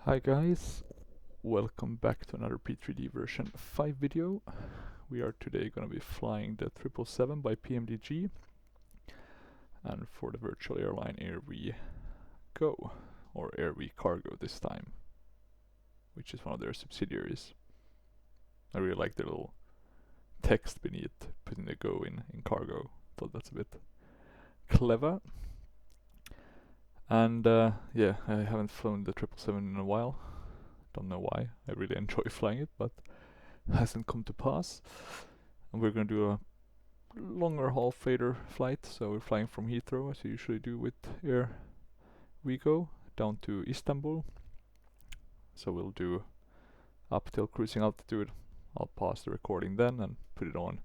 Hi guys, welcome back to another P3D version 5 video. We are today going to be flying the 777 by PMDG, and for the virtual airline Airwego, or Airwego Cargo this time, which is one of their subsidiaries. I really like the little text beneath putting the go in cargo. Thought that's a bit clever. And yeah, I haven't flown the 777 in a while. Don't know why. I really enjoy flying it, but hasn't come to pass. And we're gonna do a longer haul freighter flight, so we're flying from Heathrow as we usually do with Airwego down to Istanbul. So we'll do up till cruising altitude. I'll pause the recording then and put it on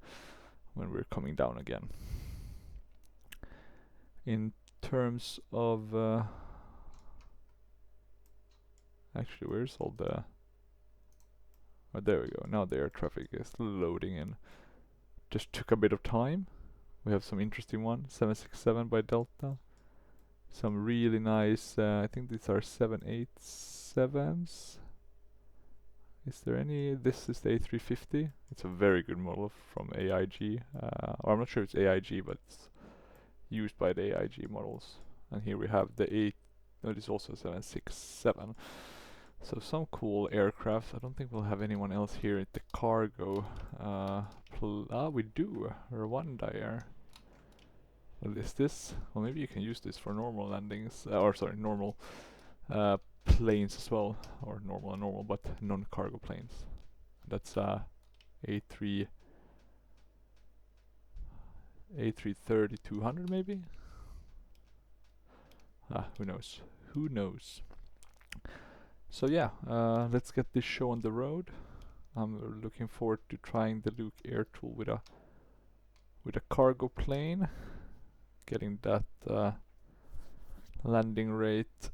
when we're coming down again. In terms of actually, where's all the... Oh, there we go. Now the air traffic is loading in. Just took a bit of time. We have some interesting ones. 767 by Delta. Some really nice, I think these are 787s. Is there any? This is the A350. It's a very good model from AIG. Or I'm not sure it's AIG, but it's used by the AIG models. And here we have the no, this is also 767. So some cool aircraft. I don't think we'll have anyone else here at the cargo. We do. Rwanda Air. What is this? Well, maybe you can use this for normal landings. Or sorry, normal planes as well. Or normal and normal, but non-cargo planes. That's A330-200 maybe? Who knows? Who knows? So yeah, let's get this show on the road. I'm looking forward to trying the Luke Air Tool with a cargo plane, getting that landing rate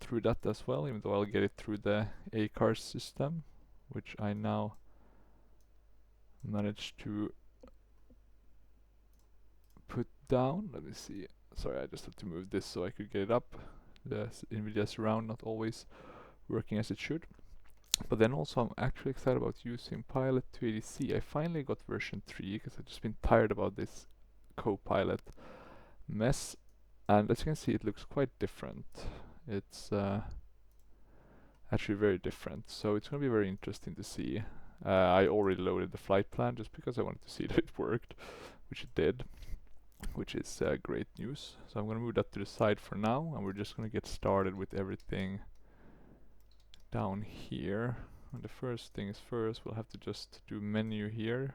through that as well, even though I'll get it through the ACARS system, which I now managed to put down. Let me see. Sorry, I just had to move this so I could get it up. The NVIDIA Surround not always working as it should. But then also I'm actually excited about using Pilot 280C. I finally got version 3 because I've just been tired about this Copilot mess. And as you can see, it looks quite different. It's actually very different. So it's going to be very interesting to see. I already loaded the flight plan just because I wanted to see that it worked, which it did, which is great news. So I'm going to move that to the side for now, and we're just going to get started with everything down here. And the first thing is first, we'll have to just do menu here.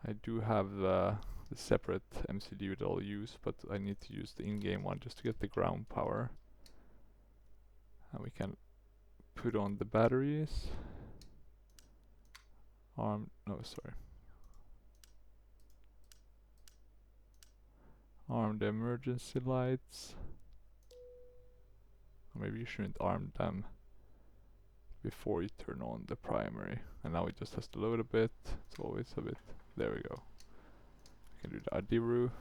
I do have the separate MCD that I'll use, but I need to use the in-game one just to get the ground power. And we can put on the batteries. Arm the emergency lights. Or maybe you shouldn't arm them before you turn on the primary. And now it just has to load a bit. It's always a bit. There we go. We can do the Adiru.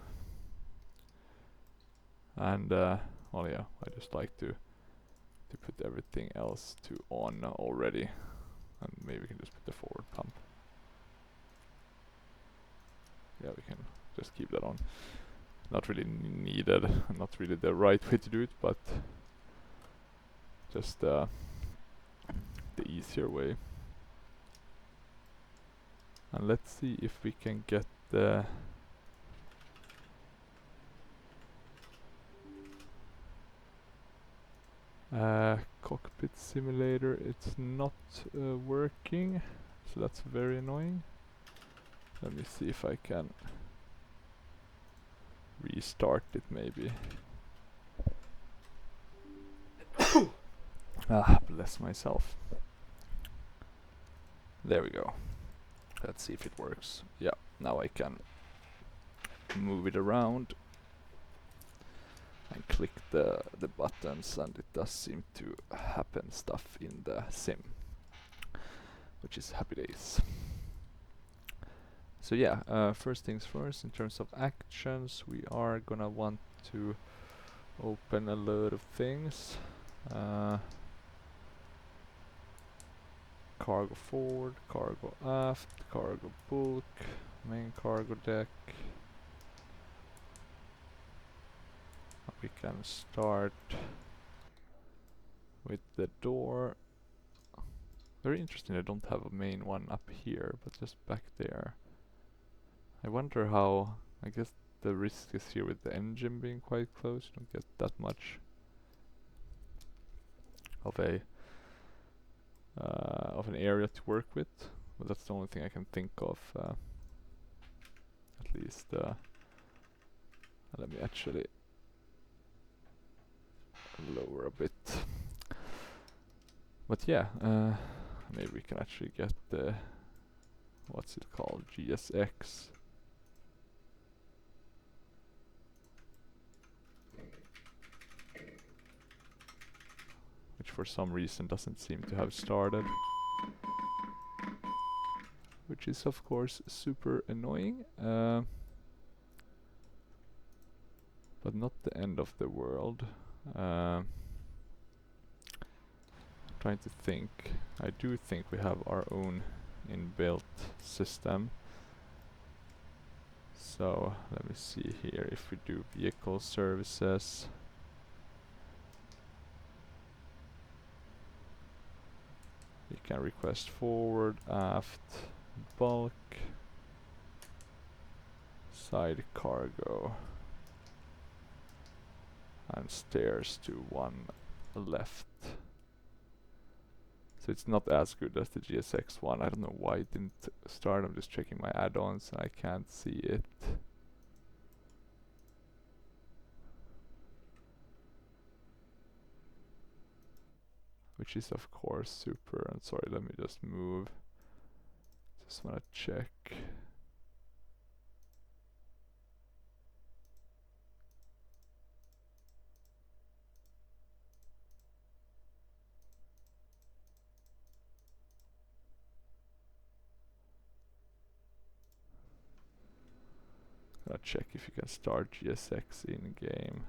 And well, yeah, I just like to put everything else to on already. And maybe we can just put the forward pump. Yeah, we can just keep that on. Not really needed, not really the right way to do it, but just the easier way. And let's see if we can get the cockpit simulator. It's not working, so that's very annoying. Let me see if I can restart it maybe. Bless myself. There we go. Let's see if it works. Yeah, now I can move it around and click the buttons, and it does seem to happen stuff in the sim, which is happy days. So yeah, first things first, in terms of actions, we are gonna want to open a load of things. cargo forward, cargo aft, cargo bulk, main cargo deck. We can start with the door. Very interesting, I don't have a main one up here, but just back there. I wonder how, I guess the risk is here with the engine being quite close. You don't get that much of an area to work with, but that's the only thing I can think of. At least, let me actually lower a bit. But yeah, maybe we can actually get the, what's it called, GSX. Which for some reason doesn't seem to have started. Which is of course super annoying. But not the end of the world. Trying to think. I do think we have our own inbuilt system. So let me see here if we do vehicle services. You can request forward, aft, bulk, side cargo, and stairs to one left. So it's not as good as the GSX one. I don't know why it didn't start. I'm just checking my add-ons and I can't see it. Which is of course super. And sorry, let me just move. Just wanna check. Gotta check if you can start GSX in game.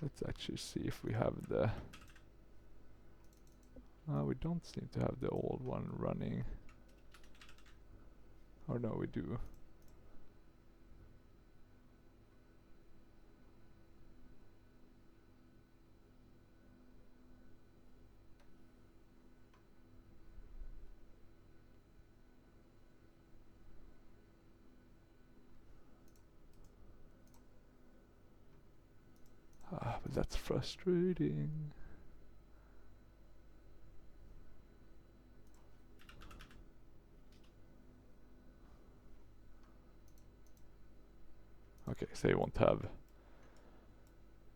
Let's actually see if we have the... we don't seem to have the old one running. Or no, we do. But that's frustrating. Okay, so you won't have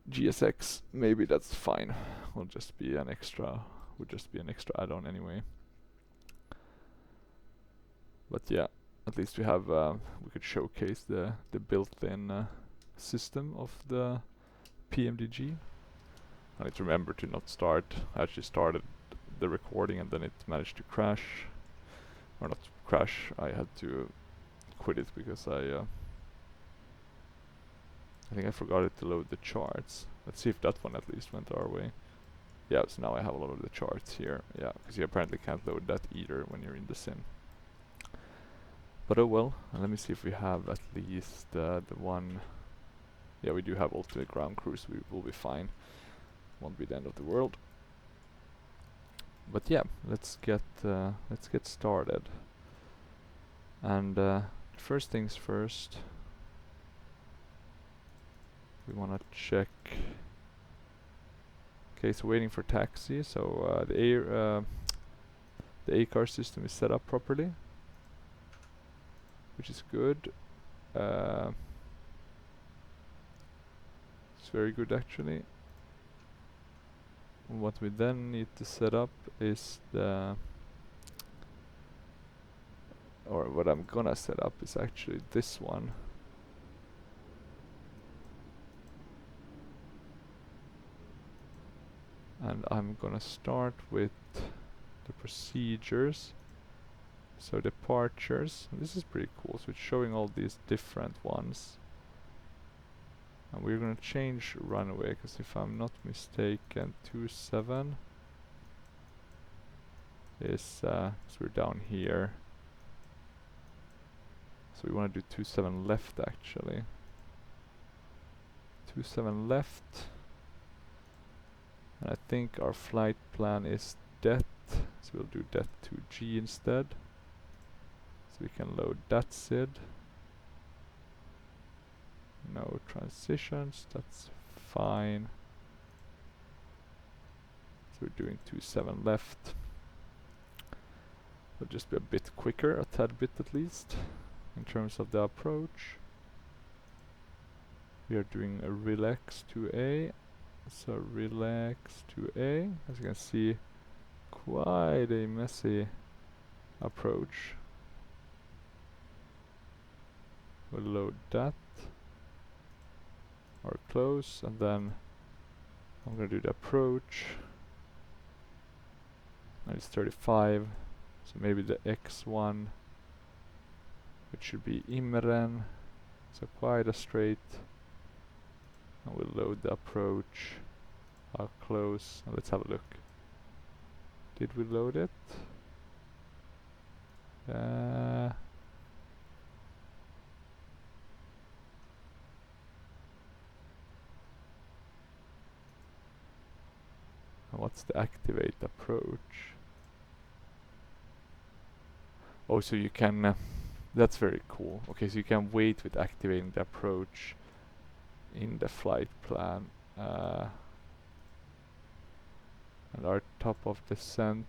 GSX. Maybe that's fine. Will just be an extra. Would just be an extra add-on anyway. But yeah, at least we have. We could showcase the built-in system of the PMDG. I need to remember to not start. I actually started the recording and then it managed to crash. Or not crash. I had to quit it because I think I forgot it to load the charts. Let's see if that one at least went our way. Yeah, so now I have a lot of the charts here. Yeah, because you apparently can't load that either when you're in the sim. But oh well, let me see if we have at least the one. Yeah, we do have ultimate ground cruise. We will be fine. Won't be the end of the world. But yeah, let's get started. And first things first. We wanna check. Okay, so waiting for taxi. So the A-car system is set up properly, which is good. It's very good actually. What we then need to set up is the or what I'm gonna set up is actually this one. And I'm gonna start with the procedures. So departures, and this is pretty cool, so it's showing all these different ones. And we're gonna change runway, because if I'm not mistaken, 27 is, so we're down here. So we want to do 27 left actually. 27 left. And I think our flight plan is det, so we'll do det 2G instead. So we can load that SID. No transitions, that's fine. So we're doing 27 left. It'll just be a bit quicker, a tad bit at least, in terms of the approach. We are doing a relax 2A. So relax 2A, as you can see, quite a messy approach. We'll load that, or close, and then I'm gonna do the approach. And it's 35, so maybe the X1, which should be Imren, so quite a straight. And we'll load the approach. I'll close, and let's have a look. Did we load it? What's the activate approach? Oh, so you can, that's very cool. Okay, so you can wait with activating the approach in the flight plan. And our top of descent,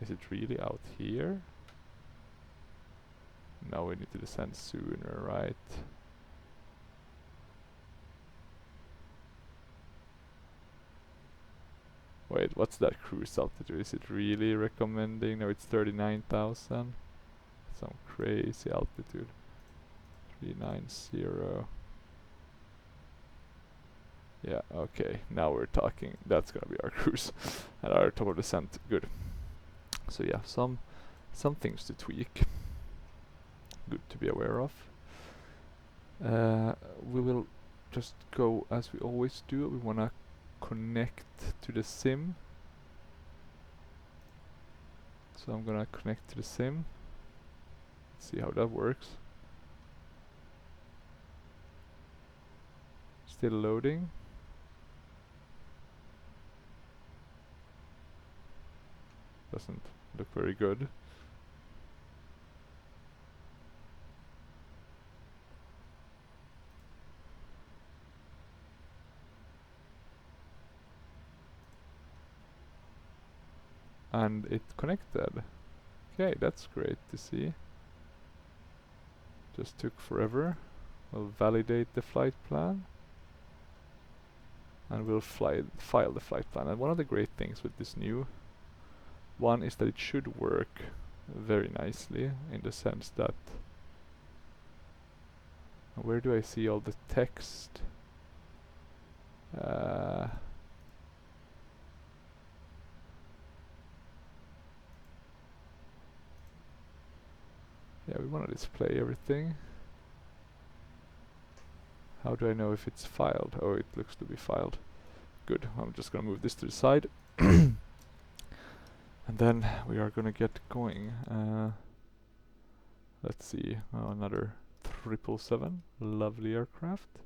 is it really out here? No, we need to descend sooner, right? Wait, what's that cruise altitude? Is it really recommending? No, it's 39,000. Some crazy altitude. 390. Yeah, okay, now we're talking. That's gonna be our cruise. And our top of descent, good. So yeah, some things to tweak. Good to be aware of. We will just go as we always do. We wanna connect to the sim. So I'm gonna connect to the sim. See how that works. Still loading. Doesn't look very good. And it connected. Okay, that's great to see. Just took forever. We'll validate the flight plan. And we'll file the flight plan. And one of the great things with this new one is that it should work very nicely, in the sense that, where do I see all the text? Yeah, we want to display everything. How do I know if it's filed? Oh, it looks to be filed. Good, I'm just gonna move this to the side. And then we are gonna get going. Let's see, another 777, lovely aircraft.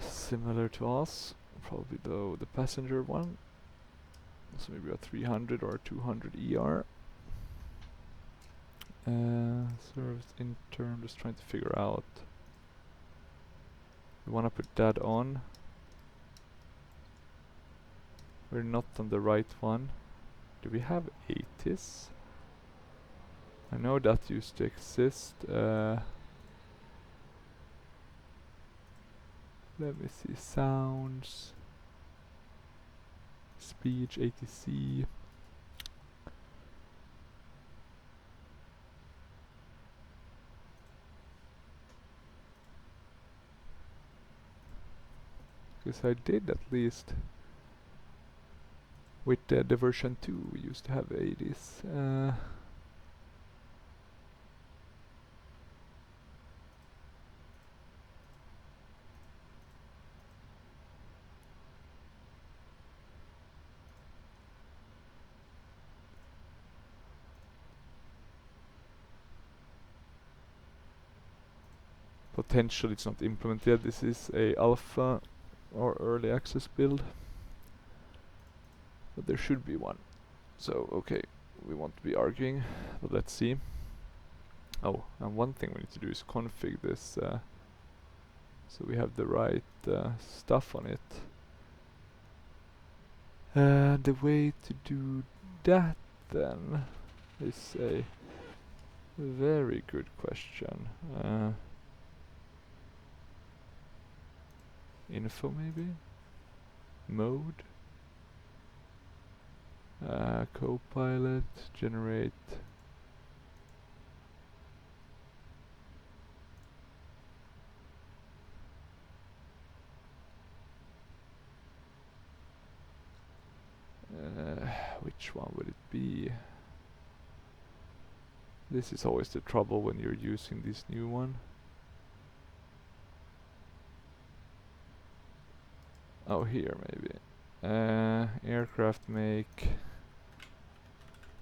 Similar to us, probably though the passenger one. So maybe a 300 or a 200 ER. Service intern, just trying to figure out. We wanna put that on. We're not on the right one. Do we have 80s? I know that used to exist. Let me see, sounds. Speech, ATC. because I did at least with the version 2 we used to have 80s. Potentially it's not implemented yet. This is a alpha or early access build, but there should be one. So okay, we won't be arguing, but let's see. Oh, and one thing we need to do is config this so we have the right stuff on it. The way to do that then is a very good question. Info maybe? Mode? Copilot, generate. Which one would it be? This is always the trouble when you're using this new one. Oh, here maybe. Aircraft make.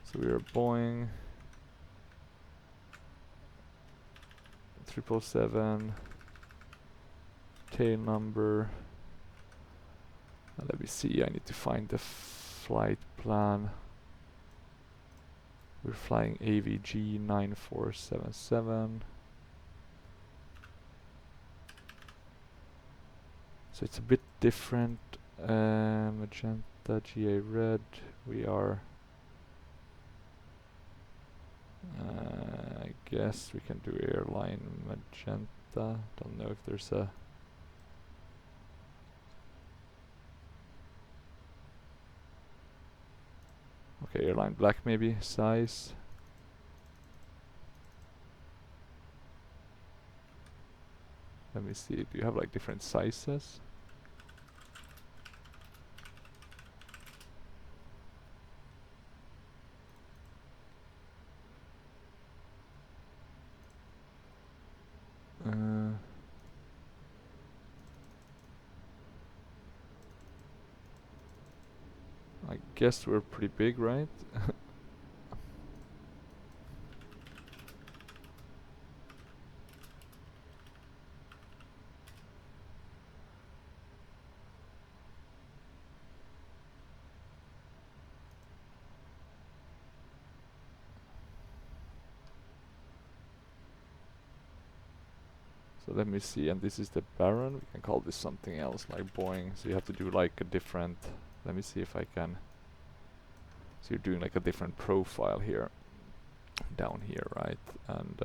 So we are Boeing 777, tail number. Let me see, I need to find the flight plan. We're flying AVG 9477. So it's a bit different. Magenta, GA red. We are. I guess we can do airline magenta. Don't know if there's a. Okay, airline black maybe. Size. Let me see. Do you have like different sizes? I guess we're pretty big, right? So let me see, and this is the Baron. We can call this something else, like Boeing. So you have to do like a different. Let me see if I can. So you're doing like a different profile here, down here, right? And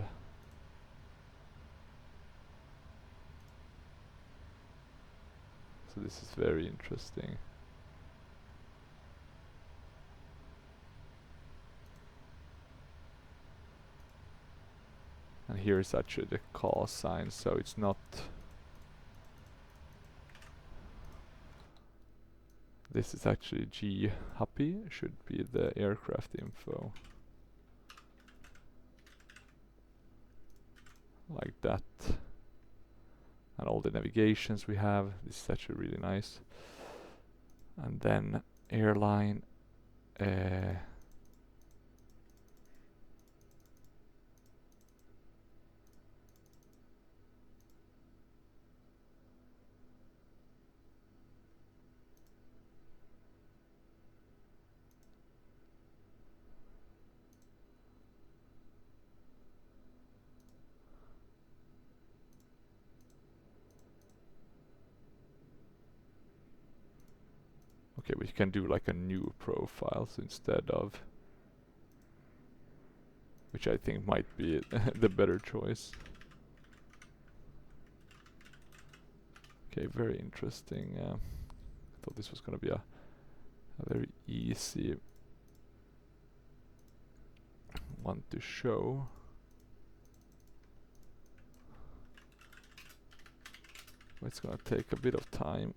so this is very interesting. And here is actually the call sign, so it's not. This is actually G happy, should be the aircraft info. Like that. And all the navigations we have, this is actually really nice. And then airline. Okay, we can do like a new profile, so instead of, which I think might be the better choice. Okay, very interesting. I thought this was gonna be a very easy one to show. It's gonna take a bit of time.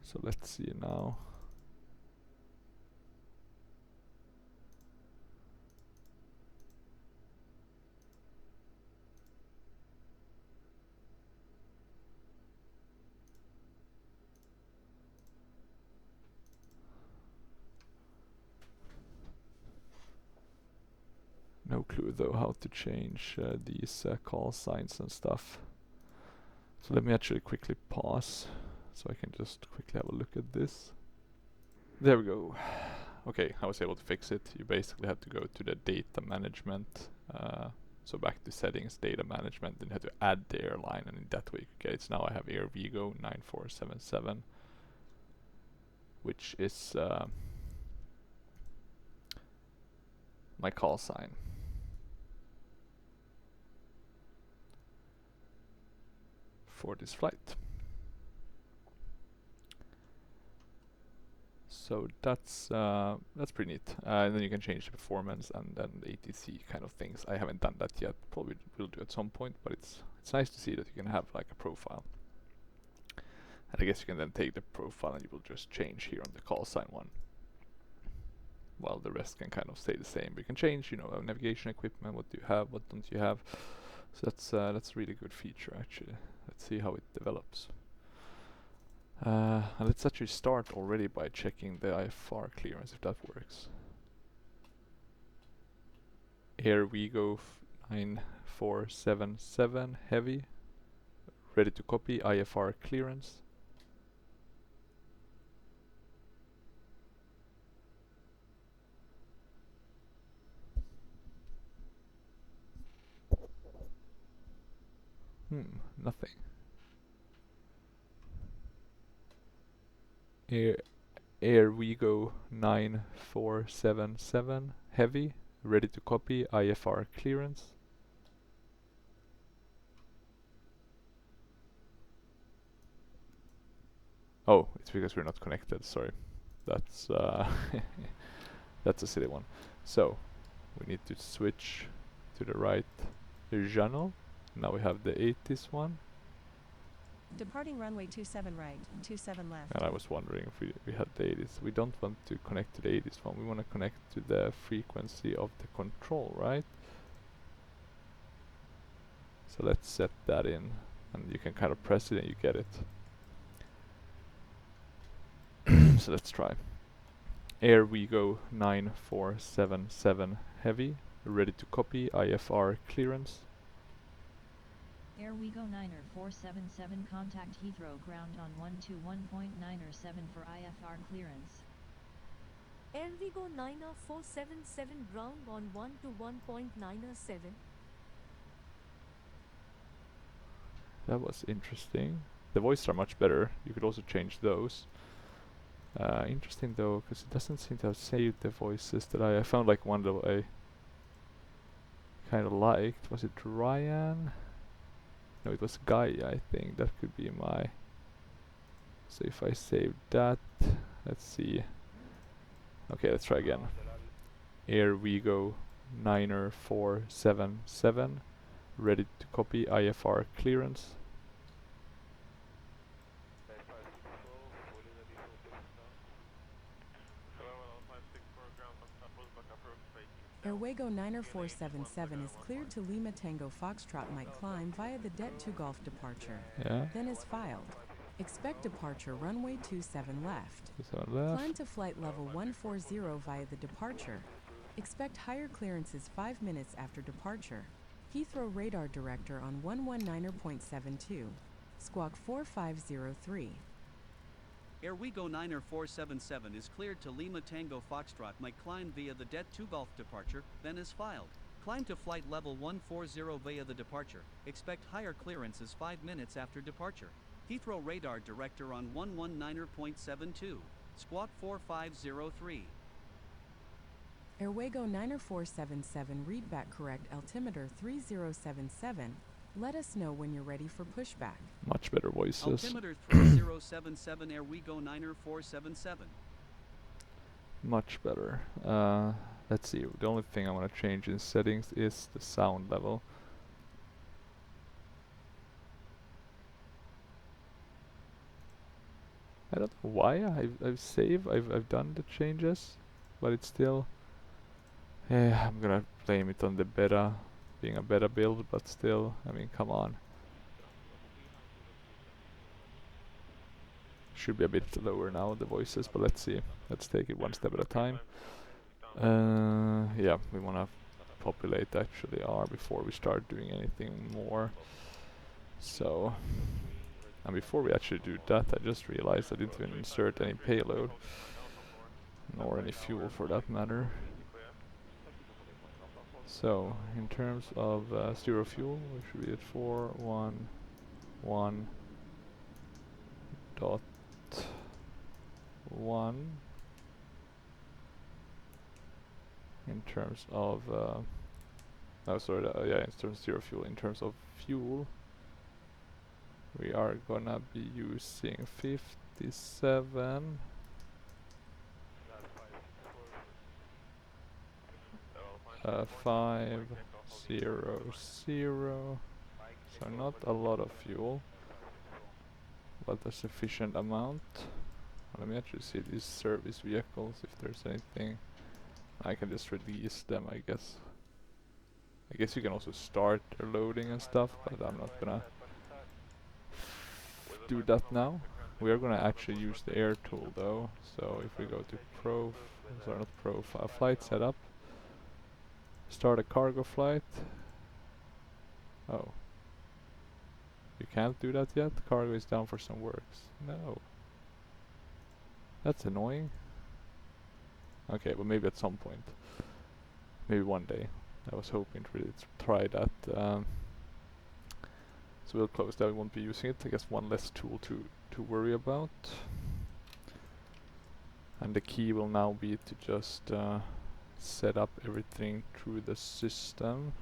So let's see now. No clue though how to change these call signs and stuff. So let me actually quickly pause so I can just quickly have a look at this. There we go. Okay, I was able to fix it. You basically have to go to the data management. So back to settings, data management, then you have to add the airline, and in that way you can get it. So now I have Airwego 9477, which is my call sign. For this flight. So that's pretty neat. And then you can change the performance and then the ATC kind of things. I haven't done that yet. Probably will do at some point, but it's nice to see that you can have like a profile. And I guess you can then take the profile and you will just change here on the call sign one. While the rest can kind of stay the same. But you can change, you know, navigation equipment, what do you have, what don't you have. So that's a really good feature actually. Let's see how it develops. And let's actually start already by checking the IFR clearance, if that works. Airwego 9477 heavy, ready to copy, IFR clearance. Nothing. Airwego 9477 heavy, ready to copy, IFR clearance. Oh, it's because we're not connected, sorry. That's that's a silly one. So we need to switch to the right channel. Now we have the 80s one. Departing runway 27 right, 27 left. And I was wondering if we had the 80s. We don't want to connect to the 80s one. We want to connect to the frequency of the control, right? So let's set that in. And you can kind of press it and you get it. So let's try. Airwego 9477 heavy, ready to copy, IFR clearance. Airwego 9477 contact Heathrow ground on 121.907 for IFR clearance. Airwego 9477 ground on 121.907. That was interesting. The voices are much better. You could also change those. Interesting though, because it doesn't seem to have saved the voices that I found like one that I kind of liked. Was it Ryan? No, it was Guy, I think. That could be my... So if I save that, let's see. Okay, let's try again. Airwego 9477, ready to copy, IFR clearance. Airwego 9477 is cleared to Lima Tango Foxtrot Mike climb via the Det 2 Golf departure. Yeah. Then is filed. Expect departure runway 27 left. 27 left. Climb to flight level 140 via the departure. Expect higher clearances 5 minutes after departure. Heathrow radar director on 119.72. Squawk 4503. Airwego 9477 is cleared to Lima Tango Foxtrot Mike climb via the Det 2 Golf departure, then is filed. Climb to flight level 140 via the departure. Expect higher clearances 5 minutes after departure. Heathrow radar director on 119.72. Squawk 4503. Airwego 9477 readback correct altimeter 3077. Let us know when you're ready for pushback. Much better voices. Altimeter 3077 Airwego 90477. Much better. Let's see. The only thing I want to change in settings is the sound level. I don't know why I've done the changes, but it's still. I'm gonna blame it on the beta, being a beta build, but still, I mean, come on. Should be a bit lower now, the voices, but let's see. Let's take it one step at a time. Yeah, we wanna populate actually R before we start doing anything more. So, and before we actually do that, I just realized I didn't even insert any payload, nor any fuel for that matter. So, in terms of zero fuel, we should be at 411.1. In terms of, yeah, in terms of zero fuel. In terms of fuel, we are gonna be using 57. Uh, 500, so not a lot of fuel, but a sufficient amount. Let me actually see these service vehicles, if there's anything. I can just release them, I guess. I guess you can also start their loading and stuff, but I'm not gonna do that now. We are gonna actually use the air tool though, so if we go to flight setup, start a cargo flight. Oh. You can't do that yet? Cargo is down for some works. No. That's annoying. Okay, but maybe at some point. Maybe one day. I was hoping to really try that. So we'll close that, we won't be using it. I guess one less tool to worry about. And the key will now be to just set up everything through the system.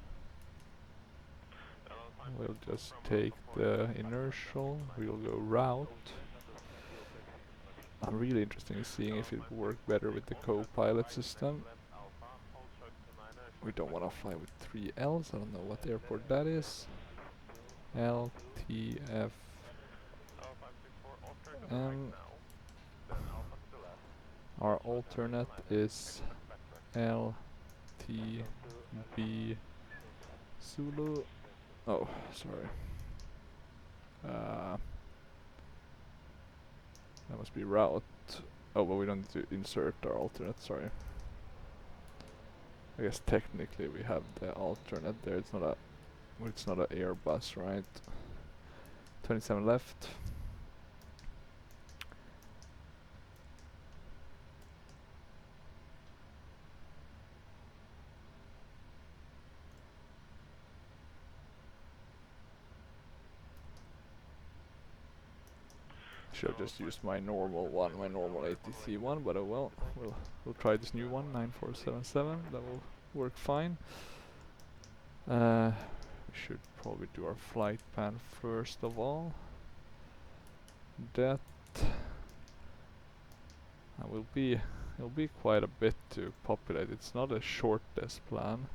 We'll just take the inertial, we'll go route. I'm really interested in seeing if it will work better with the co-pilot system. We don't want to fly with 3 Ls, I don't know what airport that is. LTFM. Our alternate is LTB Zulu. Oh, sorry. That must be route. Oh, but we don't need to insert our alternate, sorry. I guess technically we have the alternate there. It's not an Airbus, right? 27 left. Should have just used my normal one, my normal ATC one, but oh well. We'll try this new one, 9477. That will work fine. We should probably do our flight plan first of all. That will be, it'll be quite a bit to populate. It's not a short test plan,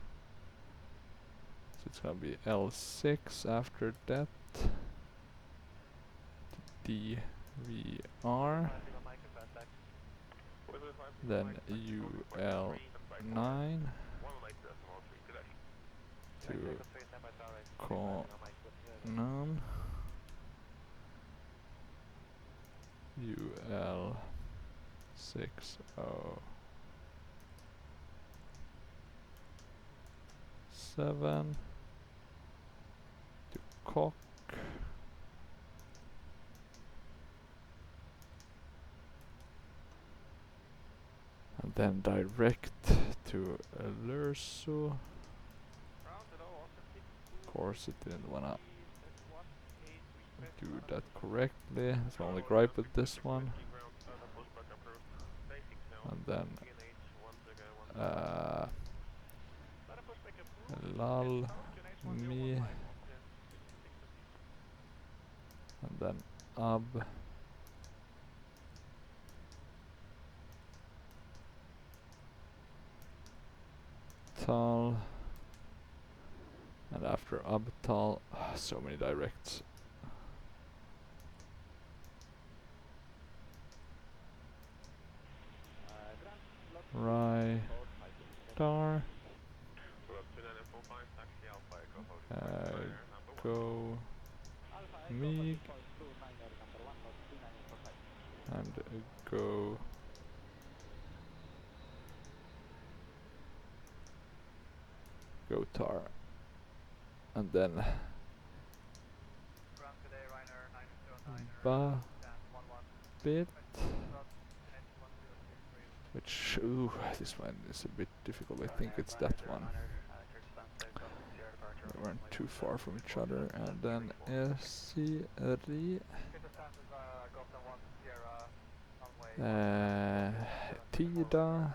so it's gonna be L6 after that. DVR, then UL9 to Conan, UL607 to Cock. And then direct to Lurso. Of course it didn't wanna do that correctly. That's my only gripe with this one. And then lull me and then UB, tal, and after UB tal, so many directs. Right, star, go, mig, and go, go tar, and then ba bit, which, ooh, this one is a bit difficult. I think it's that one. We weren't too far from each other, and then SCRI, Tida,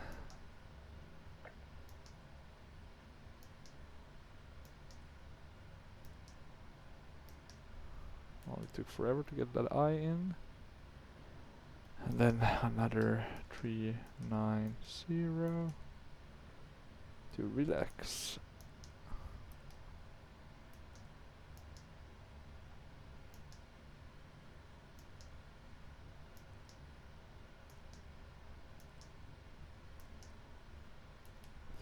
only took forever to get that I in, and then another 390 to relax.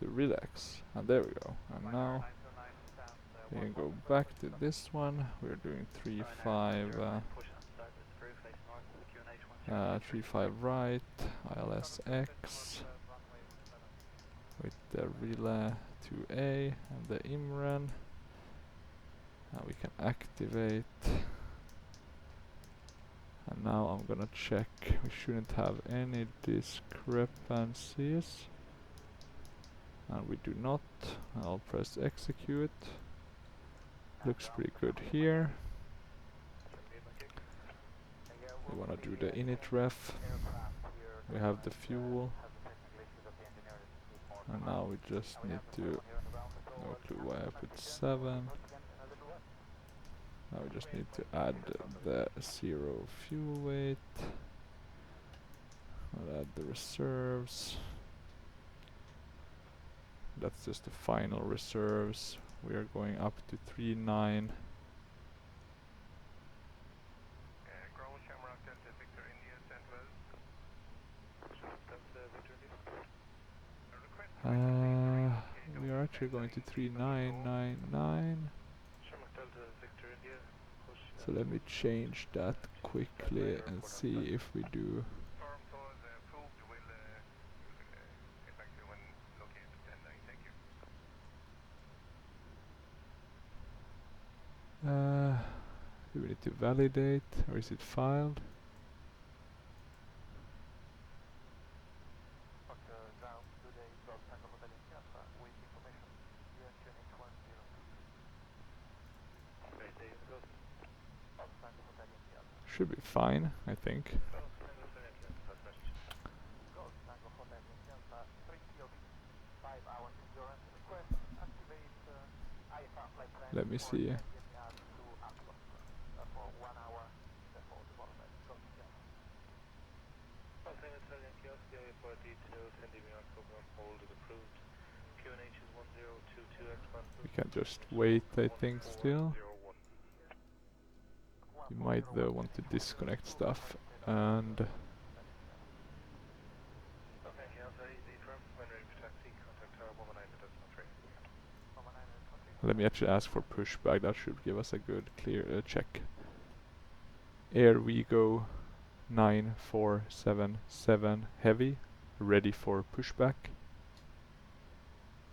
To relax, and there we go. And now we can go back to this one. We're doing 3-5 right, ILSX with the relay 2A and the Imran. Now we can activate. And now I'm gonna check. We shouldn't have any discrepancies. And we do not. I'll press execute. Looks pretty good here. We wanna do the init ref. We have the fuel. And now we just need to, no clue why I put 7. Now we just need to add the 0 fuel weight. I'll add the reserves. That's just the final reserves. We are going up to 3.9. We are actually going to 3.999. So let me change that quickly and see if we do. Do we need to validate, or is it filed? Should be fine, I think. Let me see. We can just wait, I think, still. You might though want to disconnect stuff and let me actually ask for pushback. That should give us a good clear check. Airwego 9477 heavy, ready for pushback.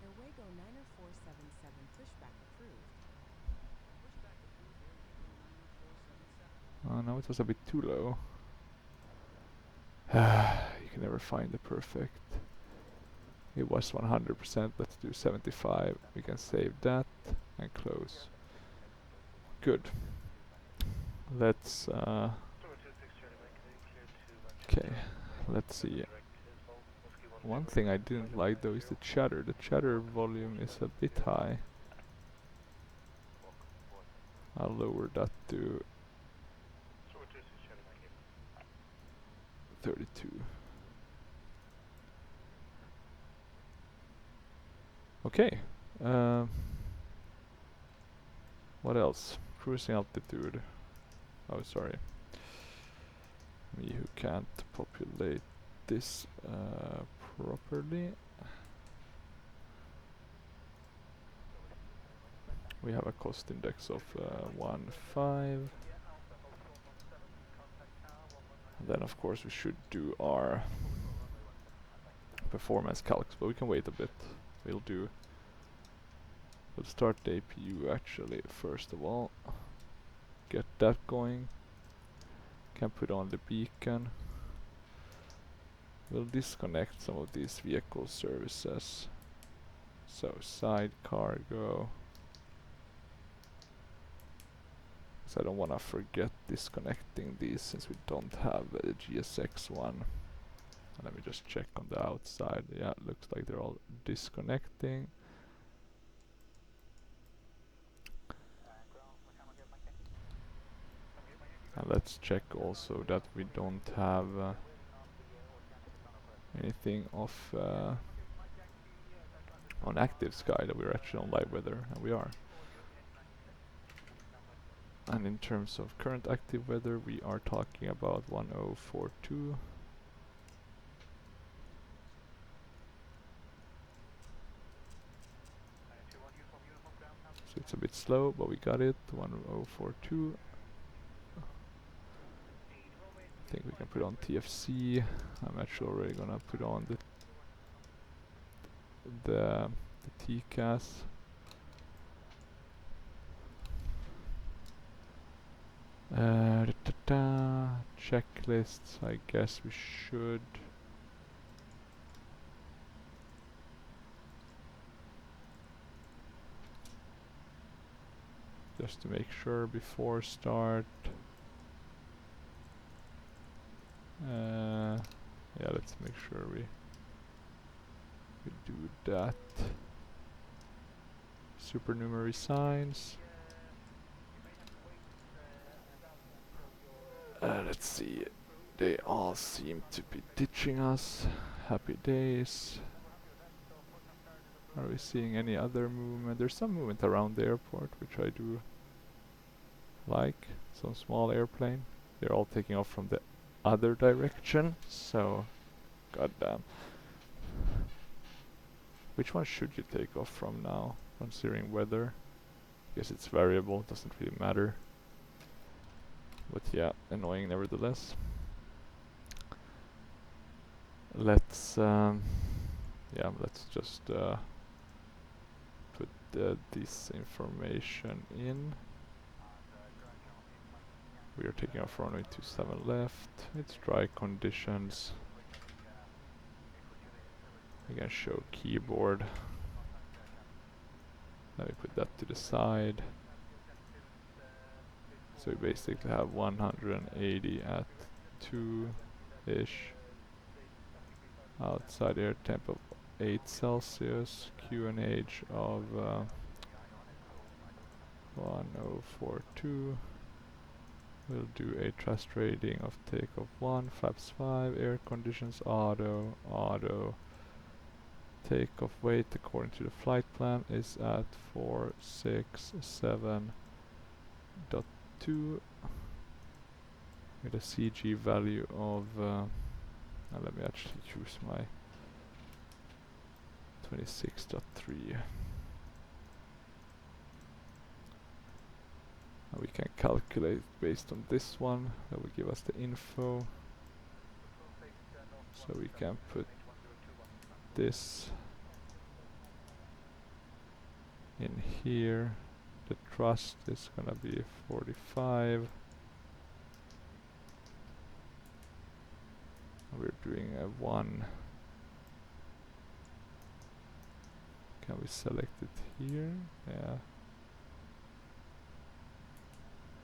Airwego 90477 pushback approved. Oh no, it was a bit too low. You can never find the perfect. It was 100%, let's do 75. We can save that and close. Good. Let's okay, let's see. One thing I didn't like though is the chatter. The chatter volume is a bit high. I'll lower that to 32. Okay. What else? Cruising altitude. Oh, sorry. Me who can't populate this properly. We have a cost index of 1.5. Then of course we should do our performance calcs, but we can wait a bit. We'll start the APU actually first of all. Get that going. Can put on the beacon. We'll disconnect some of these vehicle services. So side cargo. So I don't want to forget disconnecting these since we don't have a GSX one. Let me just check on the outside. Yeah, it looks like they're all disconnecting. And let's check also that we don't have anything off on active sky, that we're actually on live weather, and we are. And in terms of current active weather, we are talking about 1042. So it's a bit slow, but we got it. 1042. I think we can put on TFC. I'm actually already gonna put on the TCAS. Checklists, I guess we should. Just to make sure before start. Yeah, let's make sure we do that. Supernumerary signs. Let's see. They all seem to be ditching us. Happy days. Are we seeing any other movement? There's some movement around the airport, which I do like. Some small airplane. They're all taking off from the other direction, so goddamn. Which one should you take off from now, considering weather? Guess it's variable, doesn't really matter. But yeah, annoying nevertheless. Let's let's just put this information in. We are taking off runway 27 left. It's dry conditions. We can show keyboard. Let me put that to the side. So we basically have 180 at 2-ish. Outside air temp of 8 Celsius. QNH of 1042. We'll do a thrust rating of takeoff 1, flaps 5, air conditions auto, auto. Takeoff weight according to the flight plan is at 467.2 with a CG value of let me actually choose my 26.3. We can calculate based on this one. That will give us the info. So we can put this in here. The thrust is gonna be 45. We're doing a 1. Can we select it here? Yeah.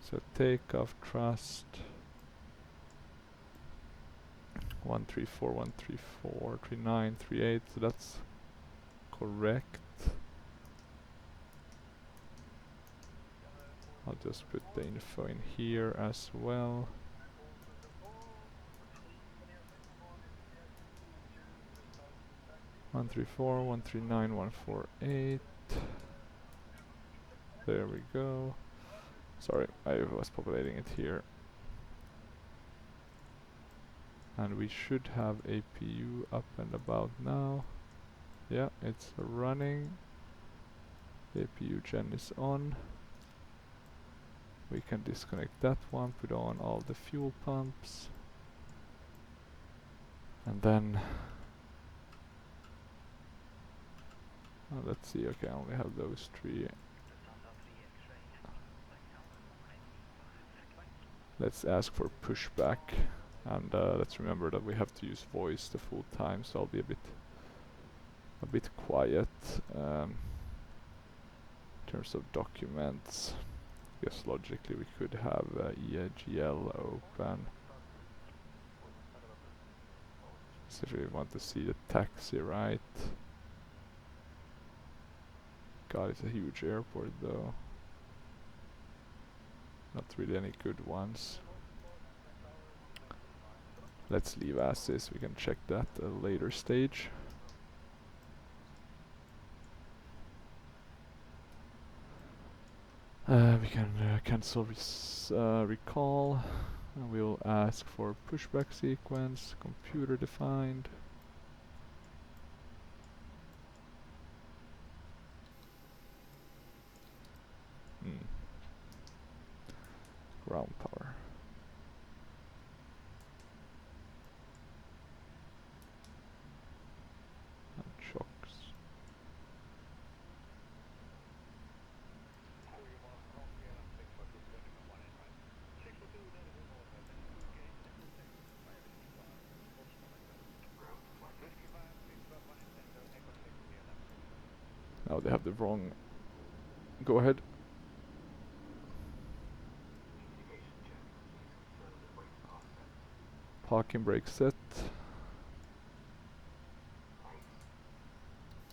So takeoff thrust 134, 134, 39, 38. So that's correct. I'll just put the info in here as well. 134, 139, 148. There we go. Sorry, I was populating it here. And we should have APU up and about now. Yeah, it's running. The APU gen is on. We can disconnect that one, put on all the fuel pumps. And then let's see, okay, I only have those three. Let's ask for pushback, and let's remember that we have to use voice the full time, so I'll be a bit quiet. In terms of documents, I guess logically we could have EGLL open. So if we want to see the taxi, right? God, it's a huge airport though. Not really any good ones. Let's leave as is, we can check that at a later stage. We can cancel recall, and we'll ask for pushback sequence, computer defined. Ground power. And shocks. Now they have the wrong. Go ahead. Parking brake set.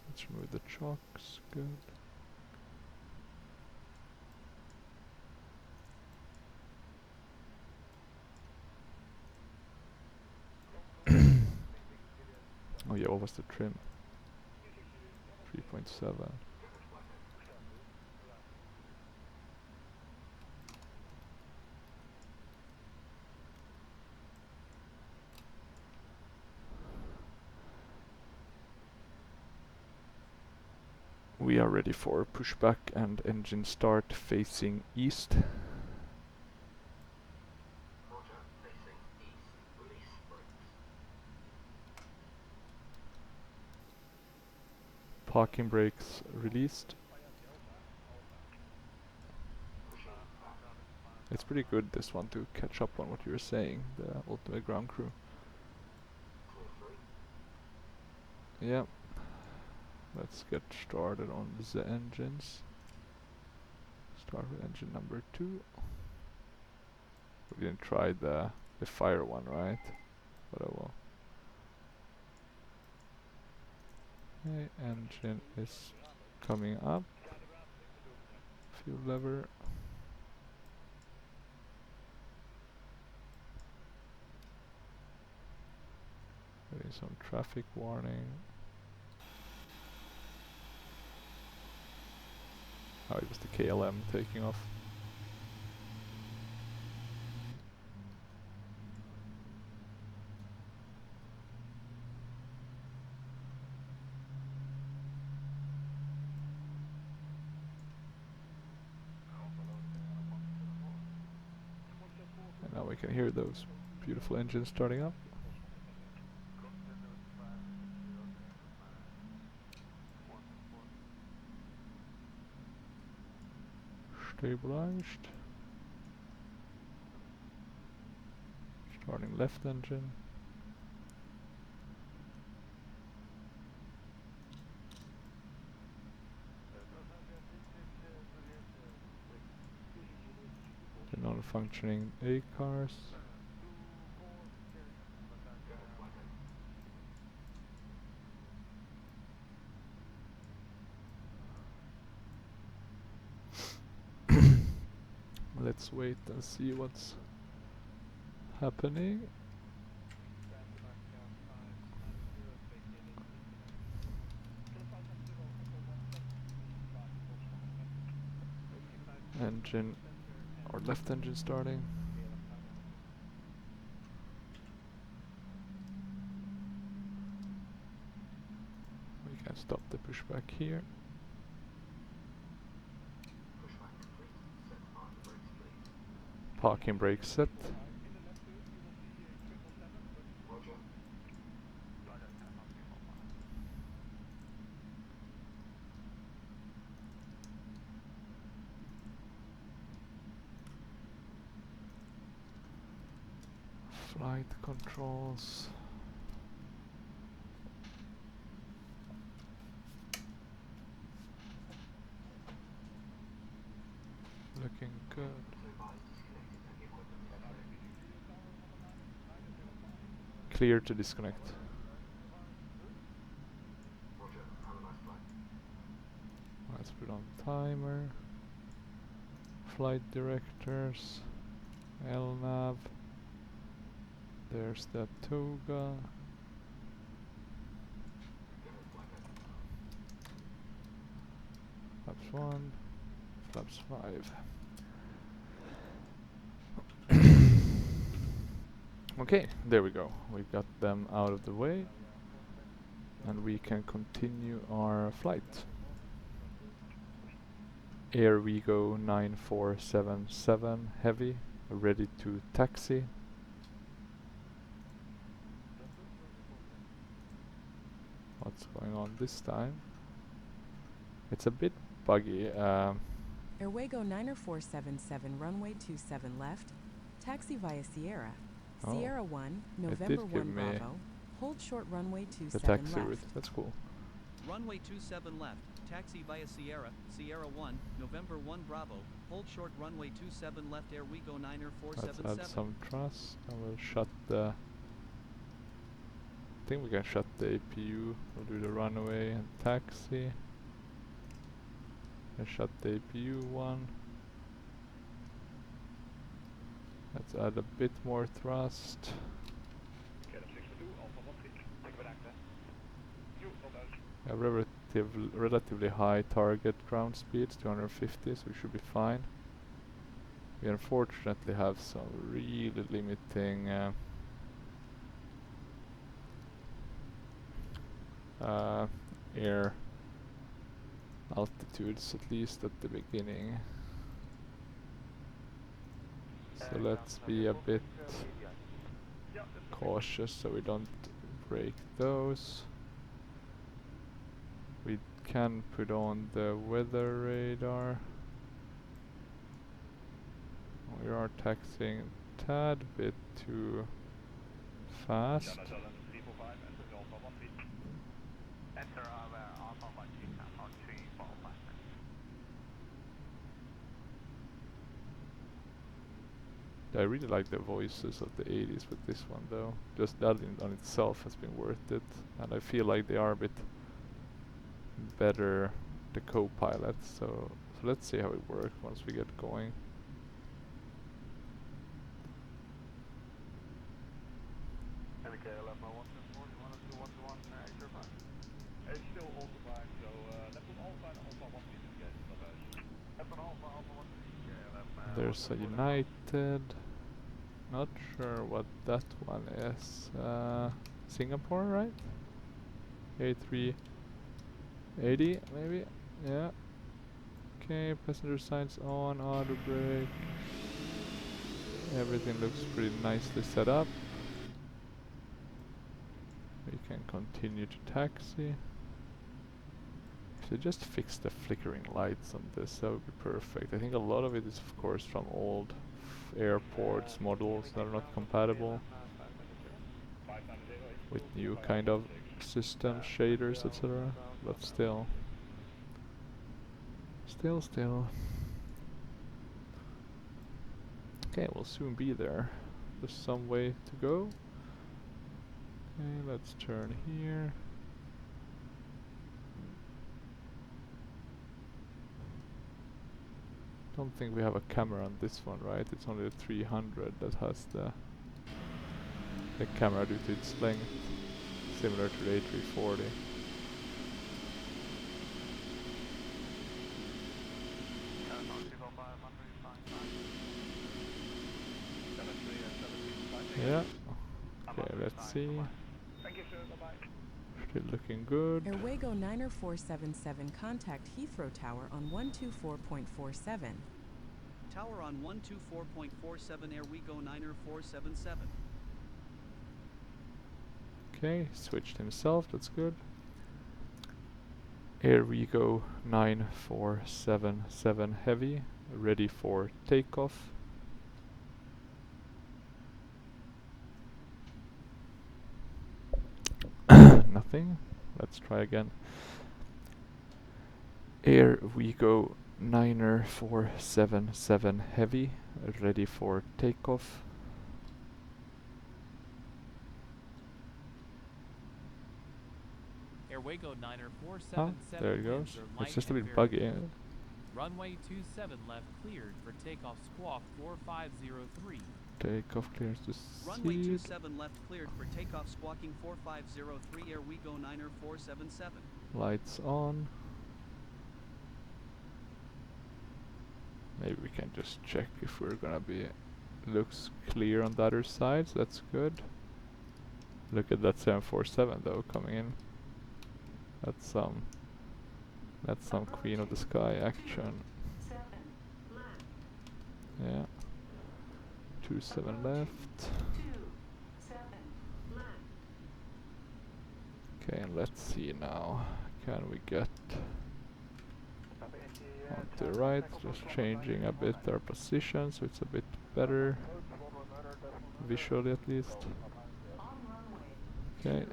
Let's remove the chocks. Good. Oh yeah, what was the trim? 3.7. We are ready for pushback and engine start facing east. Parking brakes released. It's pretty good, this one, to catch up on what you were saying, the ultimate ground crew. Yeah. Let's get started on the engines. Start with engine number 2. We didn't try the fire one, right? But I will. Okay, engine is coming up. Fuel lever. Getting some traffic warning. Oh, it was the KLM taking off. And now we can hear those beautiful engines starting up. Stabilized. Starting left engine. The non-functioning A cars. Let's wait and see what's happening. Engine, or left engine starting. We can stop the pushback here. Parking brake set. Flight controls. Looking good. Clear to disconnect. Let's put on timer. Flight directors. LNAV. There's that toga. Flaps 1, flaps 5. Okay, there we go. We got them out of the way. And we can continue our flight. Airwego 9477 Heavy, ready to taxi. What's going on this time? It's a bit buggy. Airwego 90477, runway 27 left, taxi via Sierra. Oh. Sierra 1, It November did give 1 me Bravo. Hold short runway the 27 taxi left. route. That's cool. Runway 27 left, taxi via Sierra, Sierra 1, November 1 Bravo, hold short runway 27 left Airwego 90477. Let's add some thrust and we'll shut the... I think we can shut the APU. We'll do the runway and taxi. And shut the APU one. Let's add a bit more thrust. A relatively high target ground speeds, 250, so we should be fine. We unfortunately have some really limiting air altitudes, at least at the beginning. So let's be a bit cautious so we don't break those. We can put on the weather radar. We are taxiing a tad bit too fast. I really like the voices of the 80s with this one though. Just that on itself has been worth it. And I feel like they are a bit better, the co-pilots. So let's see how it works once we get going. There's a United. Not sure what that one is. Singapore, right? A380 maybe? Yeah. Okay, passenger signs on, auto brake. Everything looks pretty nicely set up. We can continue to taxi. If they just fix the flickering lights on this, that would be perfect. I think a lot of it is of course from old airports models that are not compatible with new kind of system shaders, etc. But still. Okay, we'll soon be there. There's some way to go. Okay, let's turn here. Don't think we have a camera on this one, right? It's only the 300 that has the camera due to its length, similar to the A340. Yeah. Okay, let's see. Still looking good. Airwego 90477, contact Heathrow Tower on 124.47. Tower on 124.47 Airwego 90477. Okay, switched himself, that's good. Airwego 9477 heavy, ready for takeoff. Nothing. Let's try again. Airwego 9477 heavy, ready for takeoff. Airwego 90477. Oh, there it goes. It's just a bit buggy. Runway 27 left cleared for takeoff squawk 4503. Takeoff clearance to Runway seat. 27 left cleared for takeoff squawking 4503 Airwego 90477. Lights on. Maybe we can just check if we're gonna be... Looks clear on the other side, so that's good. Look at that 747 though coming in. That's some Queen of the Sky action. Yeah. 27 left. Okay, and let's see now. Can we get on to the right? Just changing a bit our position so it's a bit better. Visually at least. Okay.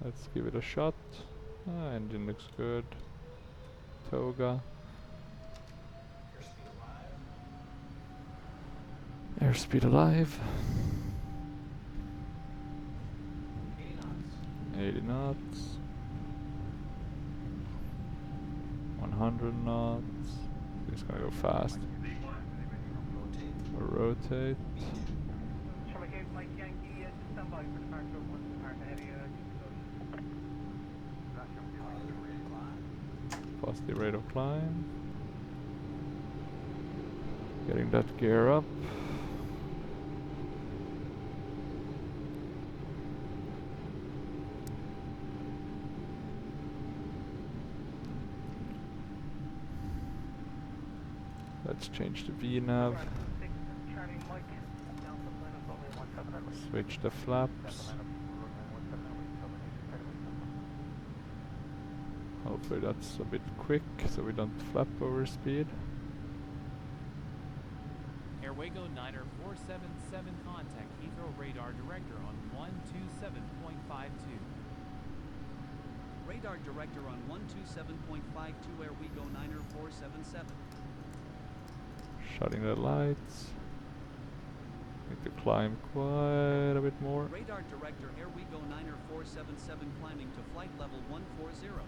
Let's give it a shot. Engine looks good. Toga. Airspeed alive. 80 knots. 100 knots. It's gonna go fast. Or rotate. Positive rate of climb. Getting that gear up. Let's change the VNav. Switch the flaps. Hopefully that's a bit quick so we don't flap over speed. Airwego 90477, contact Heathrow radar director on 127.52. Radar director on 127.52 Airwego 90477. Shutting the lights. Need to climb quite a bit more. Radar director Airwego 90477 climbing to flight level 140.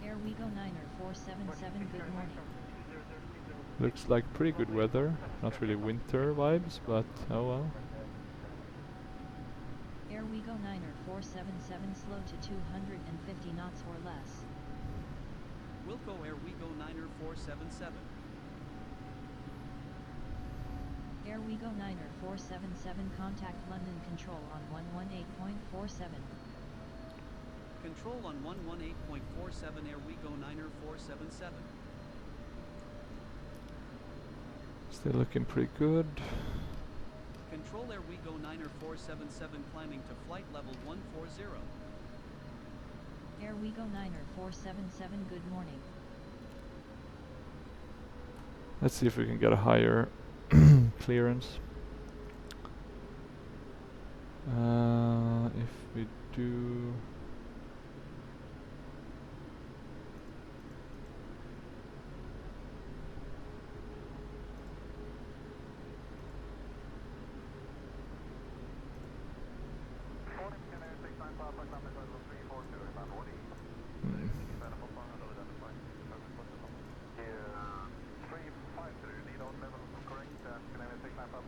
Airwego 90477, good morning. Looks like pretty good weather. Not really winter vibes, but oh well. Airwego 90477, slow to 250 knots or less. Wilco Airwego 90477. Airwego 90477, contact London Control on 118.47. Control on 118.47 Airwego 90477. Still looking pretty good. Control Airwego 90477 climbing to flight level 140. Airwego 90477, good morning. Let's see if we can get a higher clearance. If we do...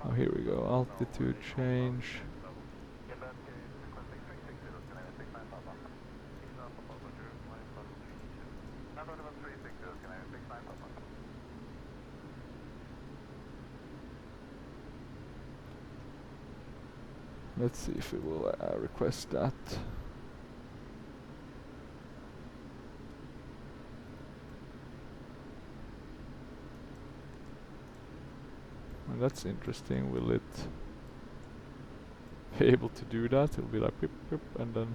Oh, here we go. Altitude change. Let's see if it will request that. And that's interesting. Will it be able to do that? It'll be like pip pip and then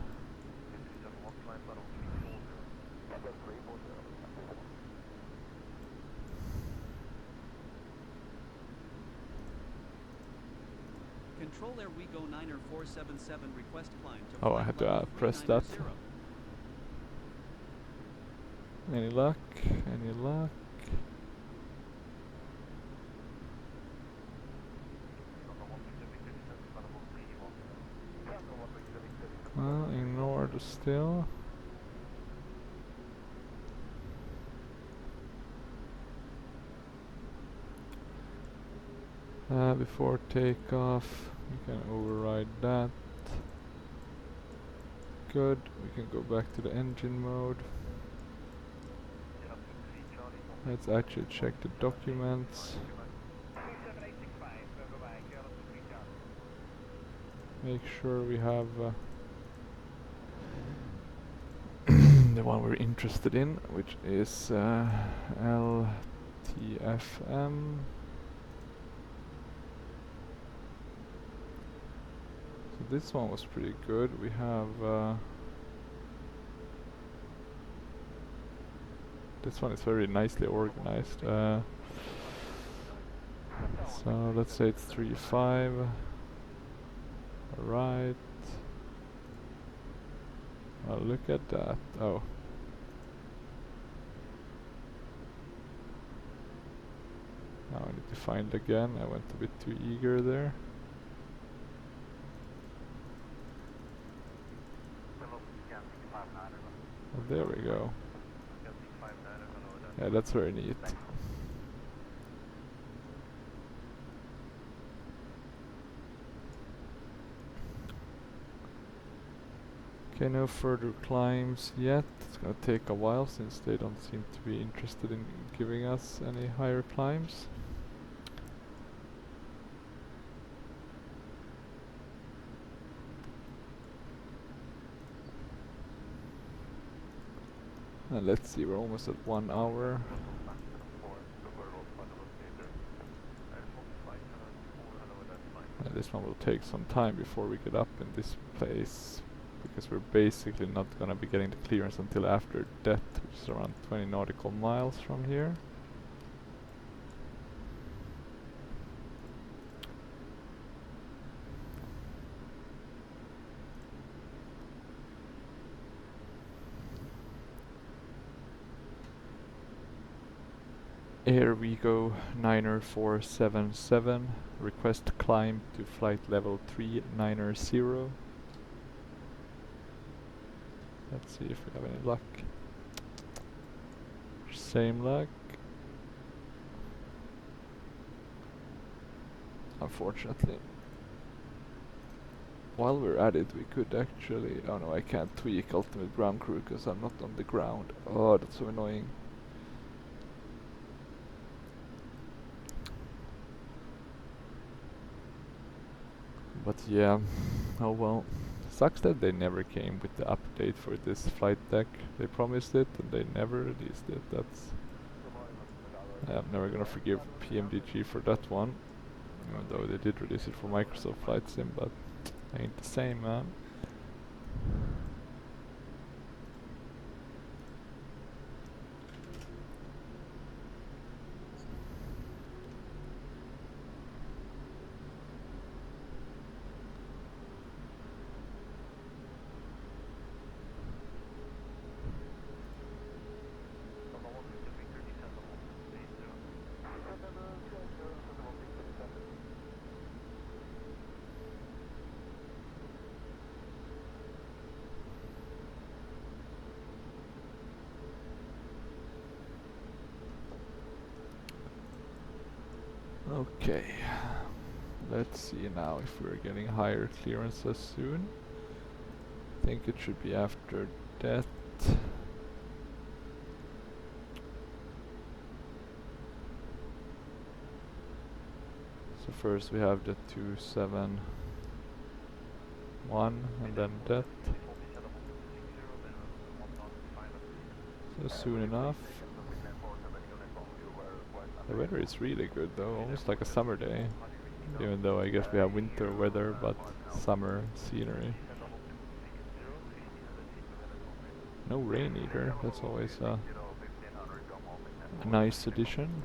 Control Airwego 90477 request climb to oh, I flight had to level press that. 390. Any luck? Any luck? Well, ignored still. Before takeoff, we can override that. Good, we can go back to the engine mode. Let's actually check the documents. Make sure we have the one we're interested in, which is LTFM. So this one was pretty good. We have this one is very nicely organized. So let's say it's 3.5. Right. Oh, look at that. Oh. Now I need to find again. I went a bit too eager there. Oh, there we go. Yeah, that's very neat. Okay, no further climbs yet. It's gonna take a while since they don't seem to be interested in giving us any higher climbs. And let's see, we're almost at 1 hour. And this one will take some time before we get up in this place, because we're basically not gonna be getting the clearance until after that, which is around 20 nautical miles from here. Airwego 90477, request climb to flight level 390. Let's see if we have any luck. Same luck. Unfortunately. While we're at it, we could actually... Oh no, I can't tweak ultimate ground crew because I'm not on the ground. Oh, that's so annoying. But yeah, oh well. Sucks that they never came with the update for this flight deck. They promised it and they never released it. That's... I'm never gonna forgive PMDG for that one. Even though they did release it for Microsoft Flight Sim, but ain't the same, man. Okay, let's see now if we're getting higher clearances soon. I think it should be after that. So first we have the 27 one, and then that. So soon enough. The weather is really good though, almost like a summer day. Even though I guess we have winter weather, but summer scenery. No rain either, that's always a nice addition.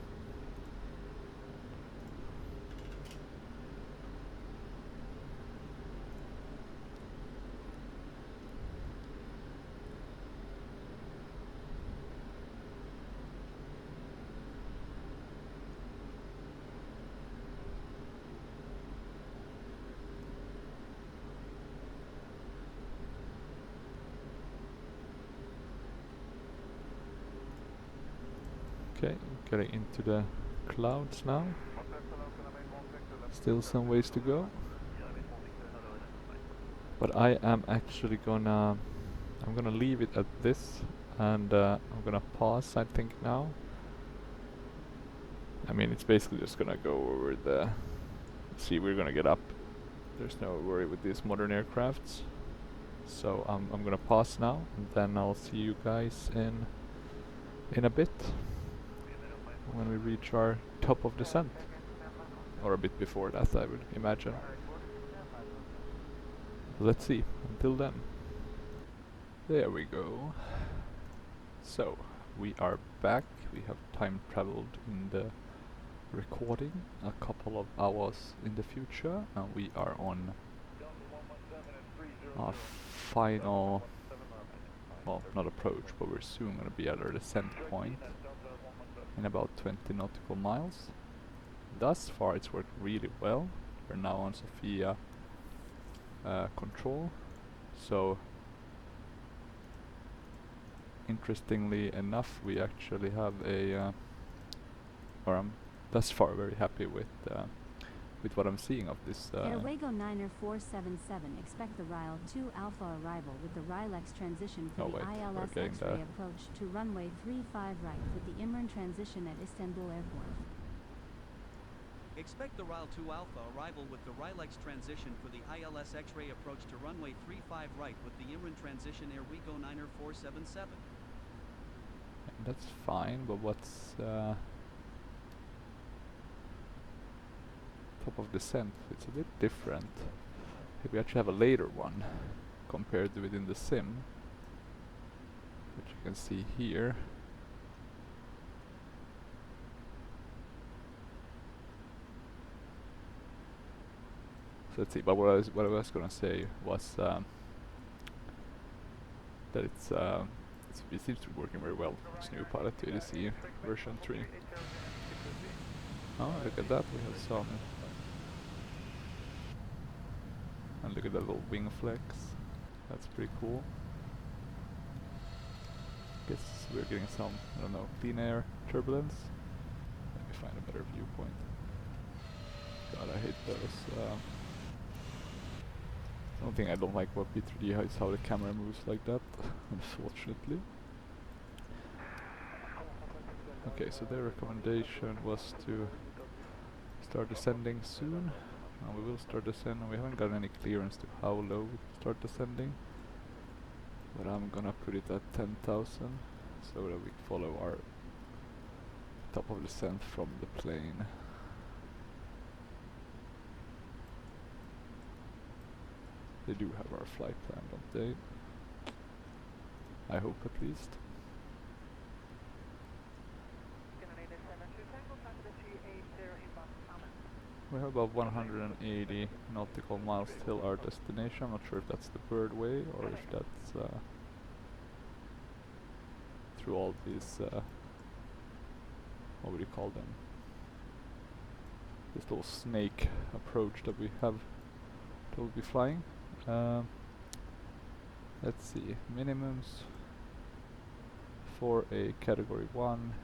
Okay, getting into the clouds now. Still some ways to go. But I am actually I'm gonna leave it at this, and I'm gonna pause, I think, now. I mean, it's basically just gonna go over the... See, we're gonna get up. There's no worry with these modern aircrafts. So I'm gonna pause now, and then I'll see you guys in a bit. When we reach our top of descent. Or a bit before that, I would imagine. Let's see. Until then. There we go. So, we are back. We have time traveled in the recording a couple of hours in the future, and we are on our final, well, not approach, but we're soon going to be at our descent point in about 20 nautical miles. Thus far it's worked really well. We're now on Sophia control, so interestingly enough we actually have a or I'm thus far very happy with what I'm seeing of this Airwego 90477, expect the RILE 2 Alpha arrival with the RILEX transition for the ILS X-ray approach to runway 35 right with the Imran transition at Istanbul Airport. Expect the RILE 2 Alpha arrival with the RILEX transition for the ILS X-ray approach to runway 35 right with the Imran transition Airwego 90477. That's fine, but what's top of descent? It's a bit different. We actually have a later one compared to within the sim, which you can see here. So let's see. But what I was gonna say was that it seems to be working very well. This new Pilot ADC version 3. Oh, look at that! We have some. And look at that little wing flex. That's pretty cool. Guess we're getting some, I don't know, clean air turbulence. Let me find a better viewpoint. God, I hate those. One thing I don't like about P3D is how the camera moves like that, unfortunately. Okay, so their recommendation was to start descending soon. We will start descending. We haven't got any clearance to how low we can start descending, but I'm gonna put it at 10,000 so that we follow our top of descent from the plane. They do have our flight plan, don't they? I hope at least. We have about 180 nautical miles till our destination. I'm not sure if that's the bird way or if that's through all these, what would you call them? This little snake approach that we have that will be flying. Let's see, minimums for a category 1.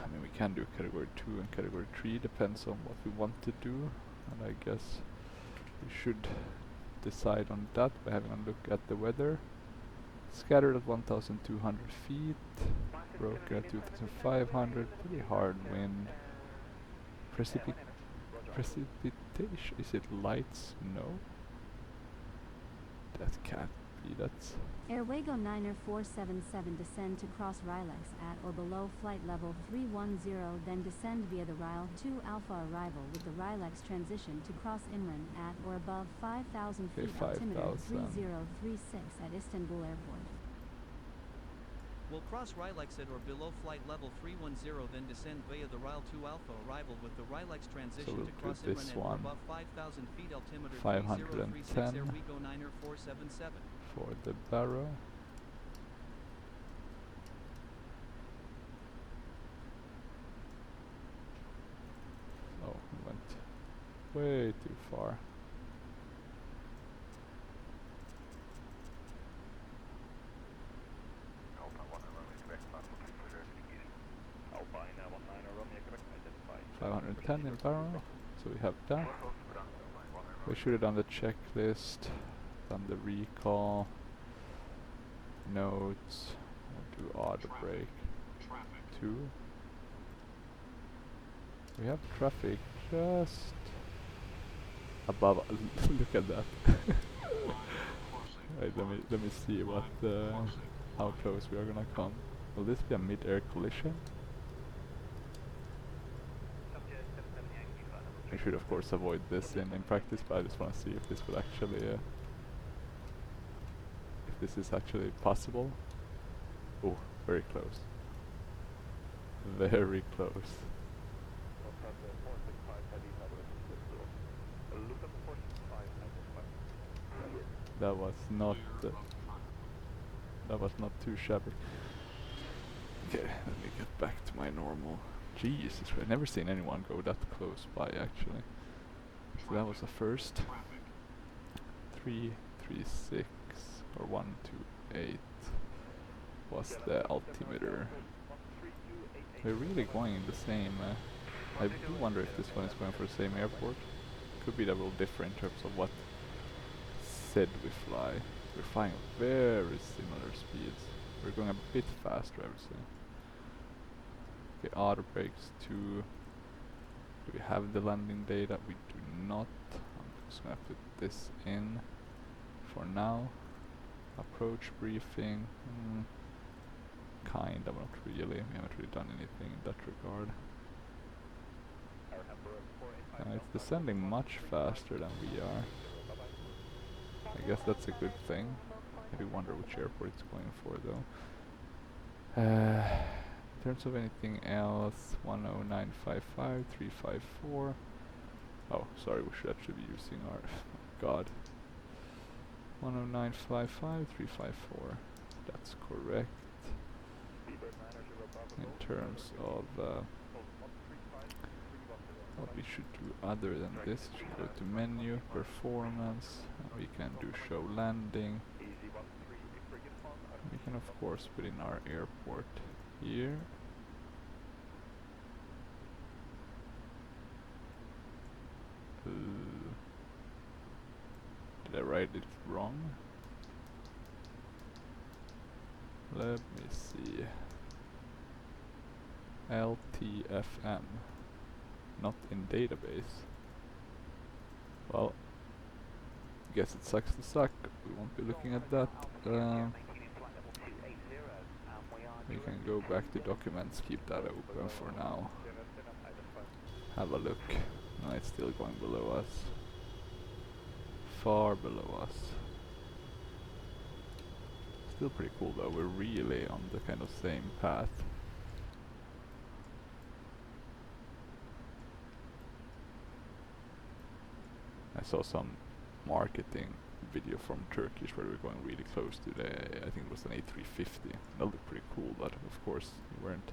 I mean, we can do category 2 and category 3, depends on what we want to do, and I guess we should decide on that by having a look at the weather. Scattered at 1,200 feet, broken at 2,500, pretty hard wind. Precipitation, is it light snow? That can't be, that's... Airwego 9er477 descend to cross Rilex at or below flight level 310, then descend via the RILE 2 Alpha arrival with the Rilex transition to cross Imran at or above 5,000 feet altimeter 3036 at Istanbul Airport. Will cross Rilex at or below flight level 310, then descend via the RILE 2 Alpha arrival with the Rilex transition we'll to cross do Imran this at or one. above 5,000 feet altimeter 510 3036 Airwego 9er477. for the barrow. Oh, we went way too far. Alpine 19 Romeo Quebec identified. 510 in barrow, so we have that. We should have done the checklist, done the recall, notes, we'll do auto brake 2. We have traffic just above. Look at that. Right, let me see what how close we are gonna come. Will this be a mid-air collision? We should of course avoid this in practice, but I just want to see if this will actually if this is actually possible. Oh, very close. Very close. That was not too shabby. Okay, let me get back to my normal. Jesus, I've never seen anyone go that close by actually. So that was the first. 336 or 128 was the altimeter. We're really going in the same. I do wonder if this one is going for the same airport. Could be that will differ in terms of what said we fly. We're flying very similar speeds. We're going a bit faster, I would say. Okay, auto brakes 2. Do we have the landing data? We do not. I'm just gonna put this in for now. Approach briefing. Kind of, not really. We haven't really done anything in that regard. It's descending much faster than we are. I guess that's a good thing. I do wonder which airport it's going for though. In terms of anything else, 10955, 354. Oh, sorry, we should actually be using our God. 10955, 354. That's correct. In terms of what we should do other than this, we should go to menu, performance, and we can do show landing. We can of course put in our airport here. Did I write it wrong? Let me see. LTFM. Not in database. Well, guess it sucks to suck. We won't be looking at that. We can go back to documents, keep that open for now. Have a look. No, it's still going below us. Far below us. Still pretty cool though, we're really on the kind of same path. I saw some marketing video from Turkish where we were going really close to the, I think it was an A350. That looked pretty cool, but of course we weren't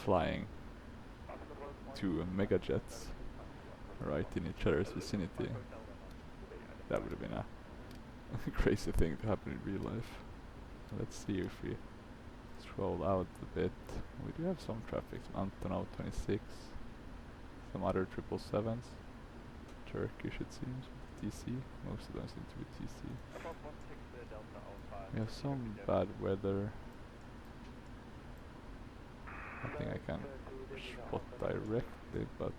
flying two megajets right in each other's vicinity. That would have been a crazy thing to happen in real life. Let's see if we scroll out a bit. We do have some traffic, some Antonov 26, some other 777s. Turkish it seems, TC, most of them seem to be TC. We have some bad weather. Nothing I can spot directly, but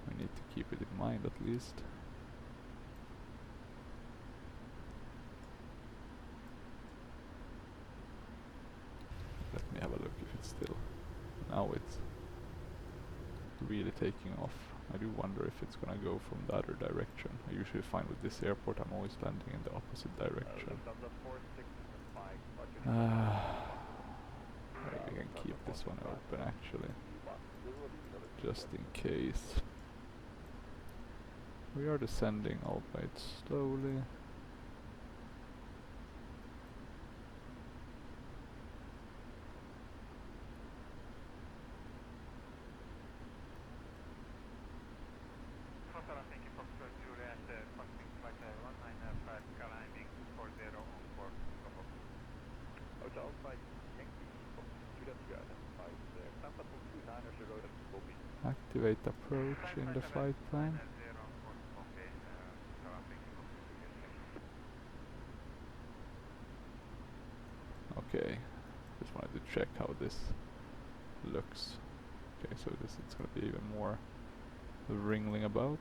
we need to keep it in mind at least. taking off. I do wonder if it's gonna go from the other direction. I usually find with this airport I'm always landing in the opposite direction. Maybe we can keep this one open actually, just in case. We are descending, albeit slowly. Activate approach in the flight plan. Okay, just wanted to check how this looks. Okay, so it's gonna be even more wriggling about.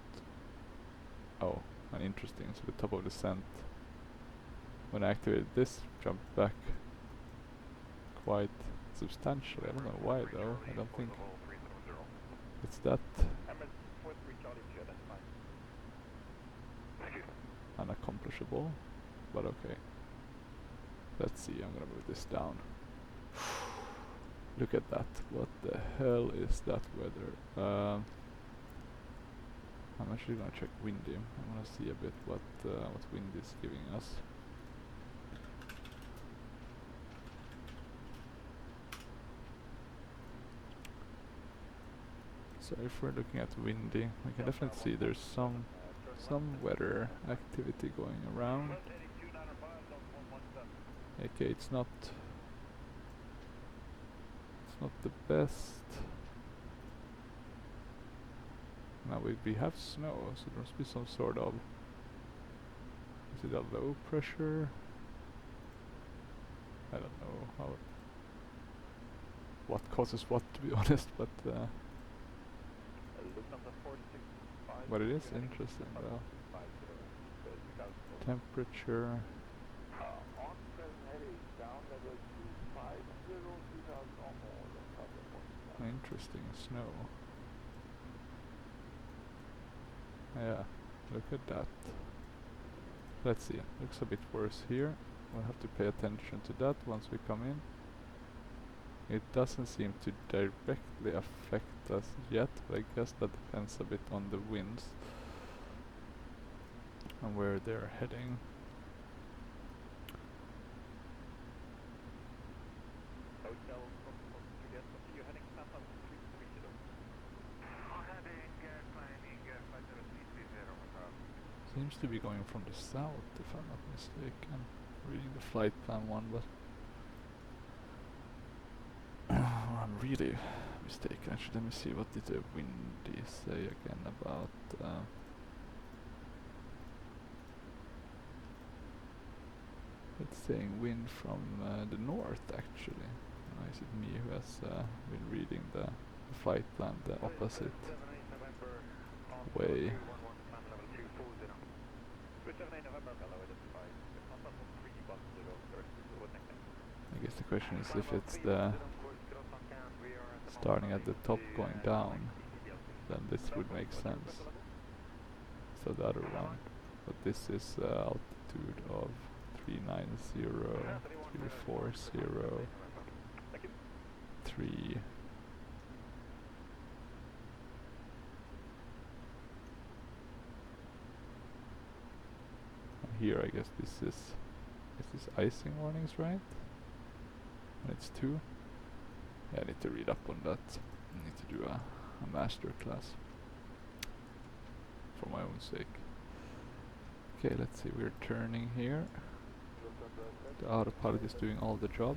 Oh, and interesting. So the top of descent, when I activated this, jumped back quite substantially. I don't know why though. I don't think it's that unaccomplishable, but okay. Let's see, I'm gonna move this down. Look at that. What the hell is that weather? I'm actually gonna check windy. I wanna see a bit what wind is giving us. So if we're looking at windy, we can definitely see there's some weather activity going around. Okay, it's not the best. Now we have snow, so there must be some sort of, is it a low pressure? I don't know how what causes what, to be honest, but it is interesting though. Temperature. Interesting snow. Yeah, look at that. Let's see, looks a bit worse here. We'll have to pay attention to that once we come in. It doesn't seem to directly affect us yet, but I guess that depends a bit on the winds and where they're heading. Seems to be going from the south, if I'm not mistaken. Reading the flight plan one, but I'm really mistaken. Actually, let me see, what did the windy say again about it's saying wind from the north actually. Is it me who has been reading the flight plan the opposite way? I guess the question is if it's the starting at the top going down, then this would make sense. So the other one, but this is altitude of 390, 340, 3. Here I guess this is this icing warnings, right? And it's 2. Yeah, I need to read up on that. I need to do a master class for my own sake. Okay, let's see, we're turning here. The autopilot is doing all the job.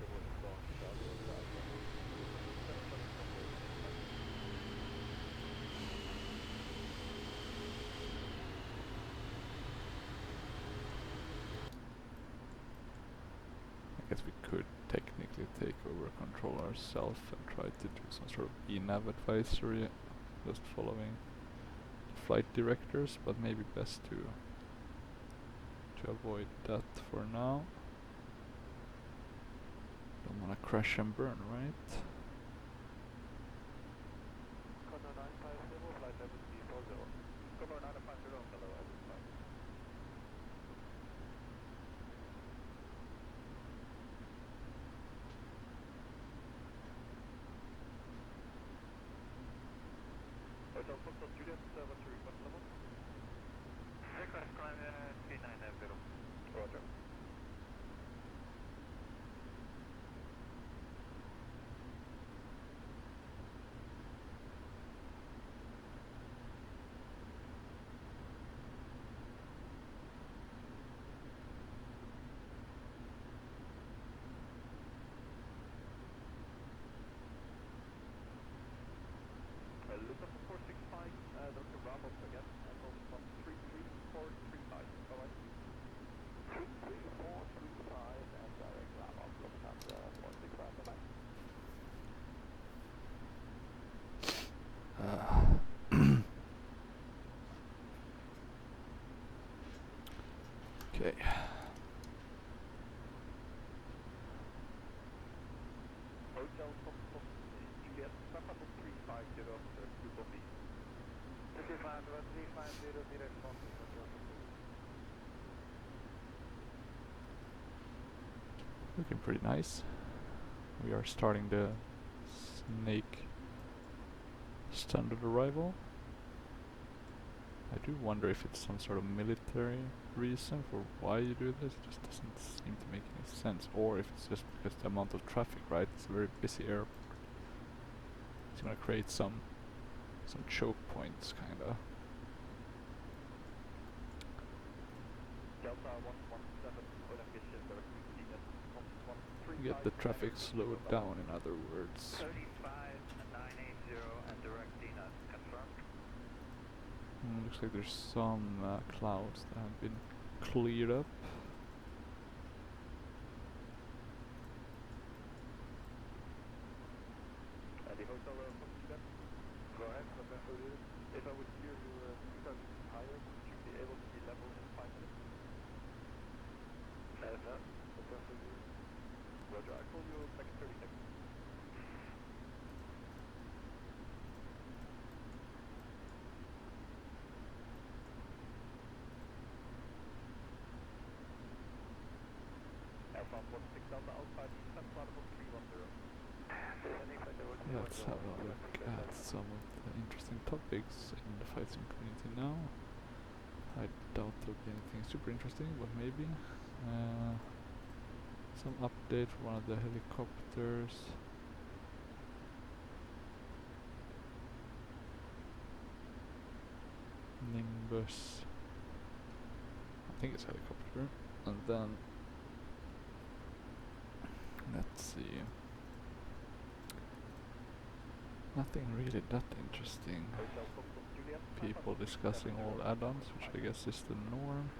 I guess we could technically take over control ourselves and try to do some sort of ENAV advisory, just following flight directors, but maybe best to avoid that for now. Don't wanna crash and burn, right? Okay. Hotel Foxtrot, Juliet, Papa 350, you copy. 350, direct from Looking pretty nice. We are starting the snake standard arrival. I do wonder if it's some sort of military reason for why you do this. It just doesn't seem to make any sense. Or if it's just because the amount of traffic, right? It's a very busy airport. It's gonna create some choke points, kinda. Delta 117, Olympian Get the traffic slowed down, in other words. 35980 and direct DNAT, confirmed. Looks like there's some clouds that have been cleared up. The hotel from Juliet, go ahead, if I would steer you 2000 higher, would you be able to be level in 5 minutes? Roger, I'll call you back in 30 seconds. Alpha 16 Delta outside East and Platform 310. Let's have a look at some of the interesting topics in the flight sim community now. I doubt there'll be anything super interesting, but maybe. Some update for one of the helicopters. Nimbus. I think it's helicopter. And then let's see. Nothing really that interesting. People discussing all add-ons, which I guess is the norm.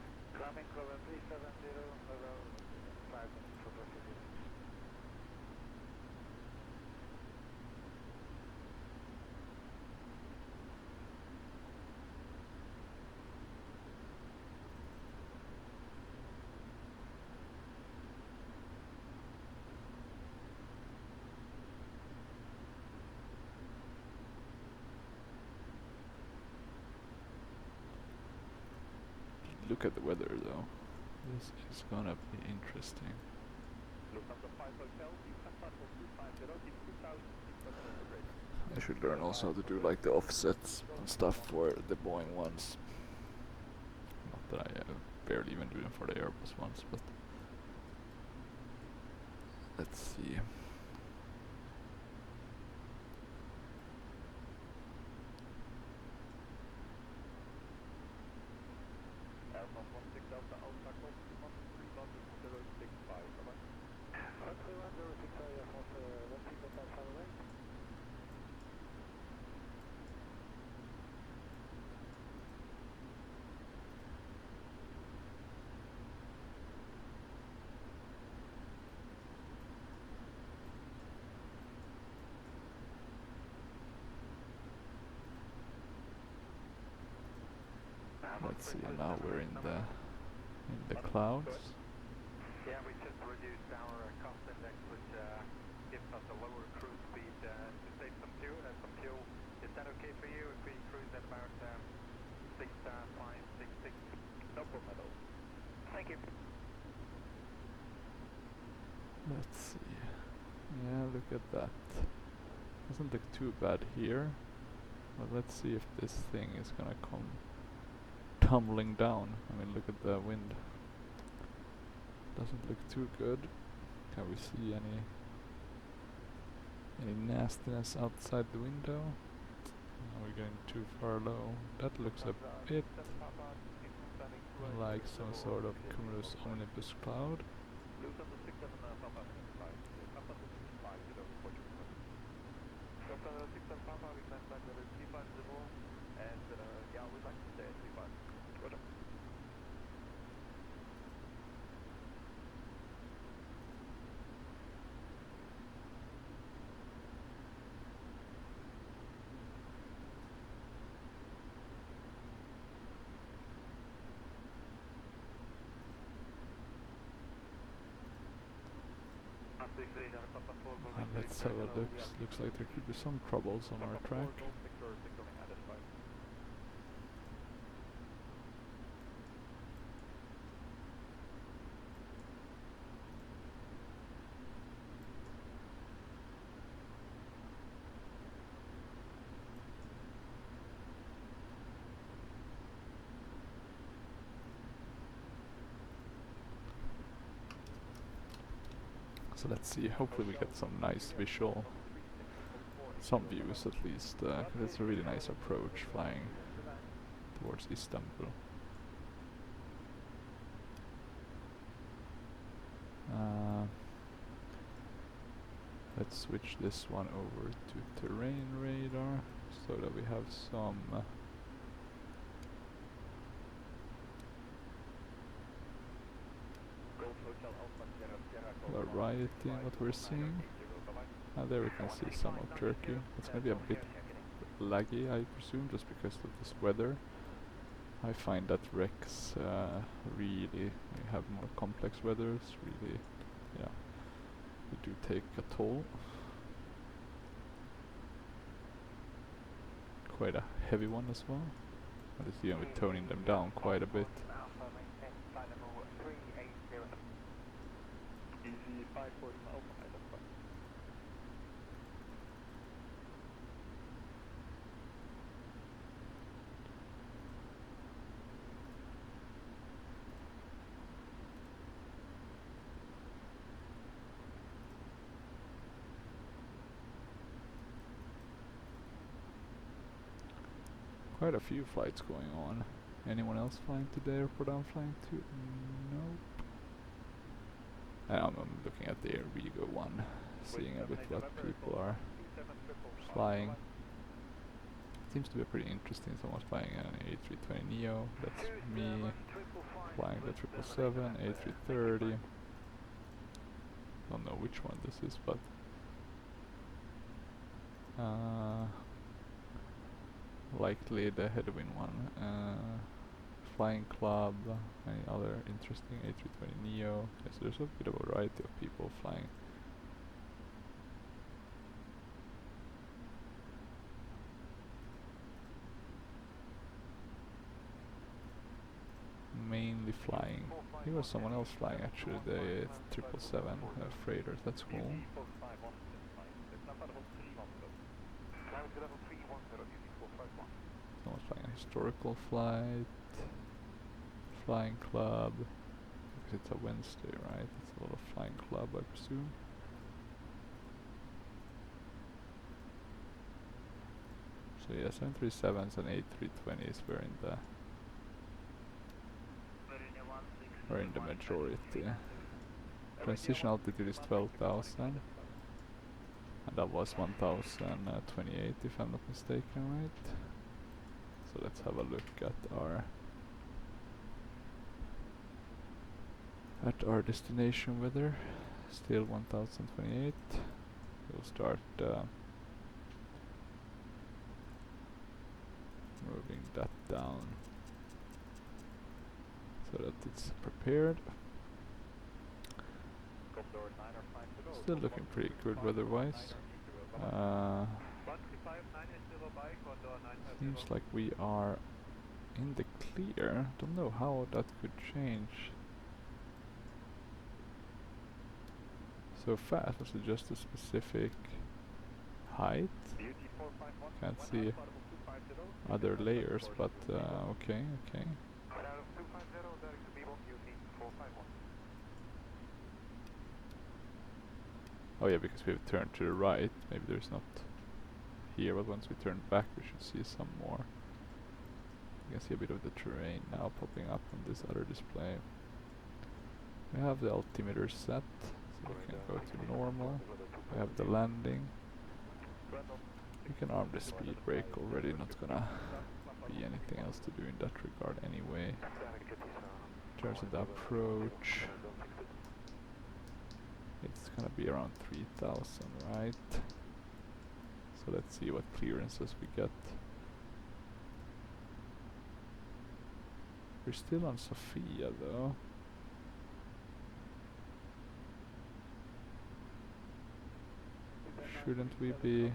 Look at the weather though. This is gonna be interesting. I should learn also how to do like the offsets and stuff for the Boeing ones. Not that I barely even do them for the Airbus ones, but let's see. Let's see, now we're in the clouds. Yeah, we just reduced our cost index, which gives us a lower cruise speed to save some fuel. Is that okay for you if we cruise at about 6.5, 6.6? No problem at all. Thank you. Let's see. Yeah, look at that. Doesn't look too bad here. But let's see if this thing is gonna come tumbling down. I mean, look at the wind. Doesn't look too good. Can we see any nastiness outside the window? Now we're getting too far low. That looks a bit like some sort of cumulus omnibus cloud. And let's have a look. Looks like there could be some troubles on our track. So let's see, hopefully we get some nice visual, some views at least, because it's a really nice approach flying towards Istanbul. Let's switch this one over to terrain radar so that we have some variety in what we're seeing. There we can see some of Turkey. It's maybe a bit laggy, I presume, just because of this weather. I find that wrecks really, we have more complex weathers, really, yeah, they do take a toll. Quite a heavy one as well. But it's even with toning them down quite a bit. Quite a few flights going on. Anyone else flying to the airport I'm flying to? Nope. I'm looking at the Airwego one, seeing a bit what people are flying. Seems to be pretty interesting. Someone's flying an A320neo. That's me flying the 777, A330. Don't know which one this is, but likely the headwind one. Flying Club, any other interesting A320neo. Yes, there's a bit of a variety of people flying. Mainly flying. Here was someone else flying actually, the 777 freighters, that's cool. Someone's flying a historical flight. Flying Club. Because it's a Wednesday, right? It's a lot of Flying Club, I presume. So yeah, 737s and A320s were in the majority. Transition altitude is 12,000. And that was 1,028 if I'm not mistaken, right? So let's have a look at our destination weather. Still 1028. We'll start moving that down so that it's prepared. Still looking pretty good weather-wise. Seems like we are in the clear. Don't know how that could change so fast. Was it just a specific height? Can't see other layers, but okay. Oh yeah, because we've turned to the right. Maybe there's not here, but once we turn back we should see some more. You can see a bit of the terrain now popping up on this other display. We have the altimeter set, so we can go to normal. We have the landing. We can arm the speed brake already, not gonna be anything else to do in that regard anyway. In terms of the approach, it's gonna be around 3,000, right? So let's see what clearances we get. We're still on Sofia though. Shouldn't we be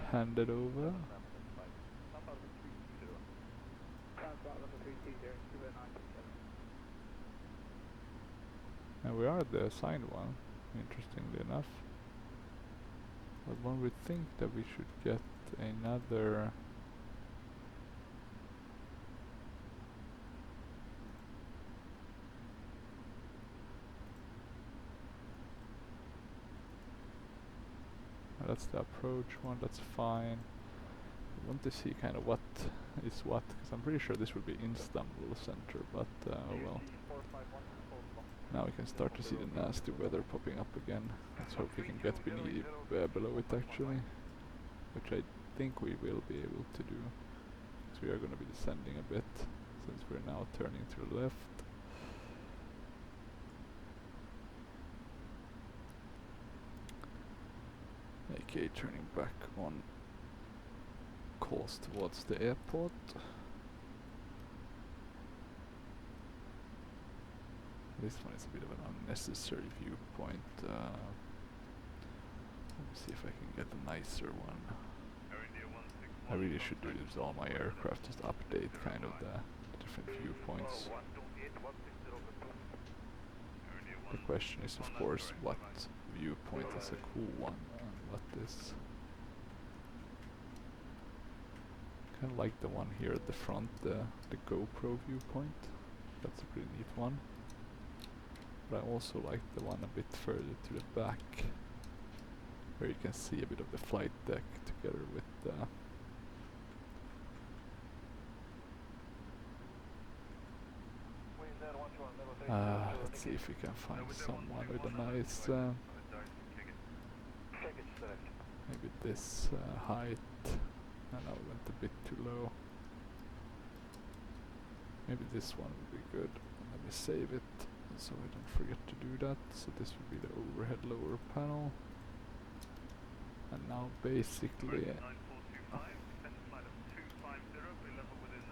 handed over? And we are the assigned one, interestingly enough. But one would think that we should get another... That's the approach one, that's fine. I want to see kind of what is what, because I'm pretty sure this will be Istanbul center, but oh well. Now we can start to see the nasty weather popping up again. Let's hope we can get beneath, below it actually, which I think we will be able to do. So we are going to be descending a bit, since we're now turning to the left. Okay, turning back on course towards the airport. This one is a bit of an unnecessary viewpoint. Let me see if I can get a nicer one. I really should do this with all my aircraft, just update kind of the different viewpoints. The question is of course what viewpoint is a cool one and what is... Kind of like the one here at the front, the GoPro viewpoint. That's a pretty neat one. But I also like the one a bit further to the back, where you can see a bit of the flight deck together with the... let's see if we can find someone with a nice... maybe this height. I know we went a bit too low. Maybe this one would be good. Let me save it so I don't forget to do that. So this would be the overhead lower panel. And now basically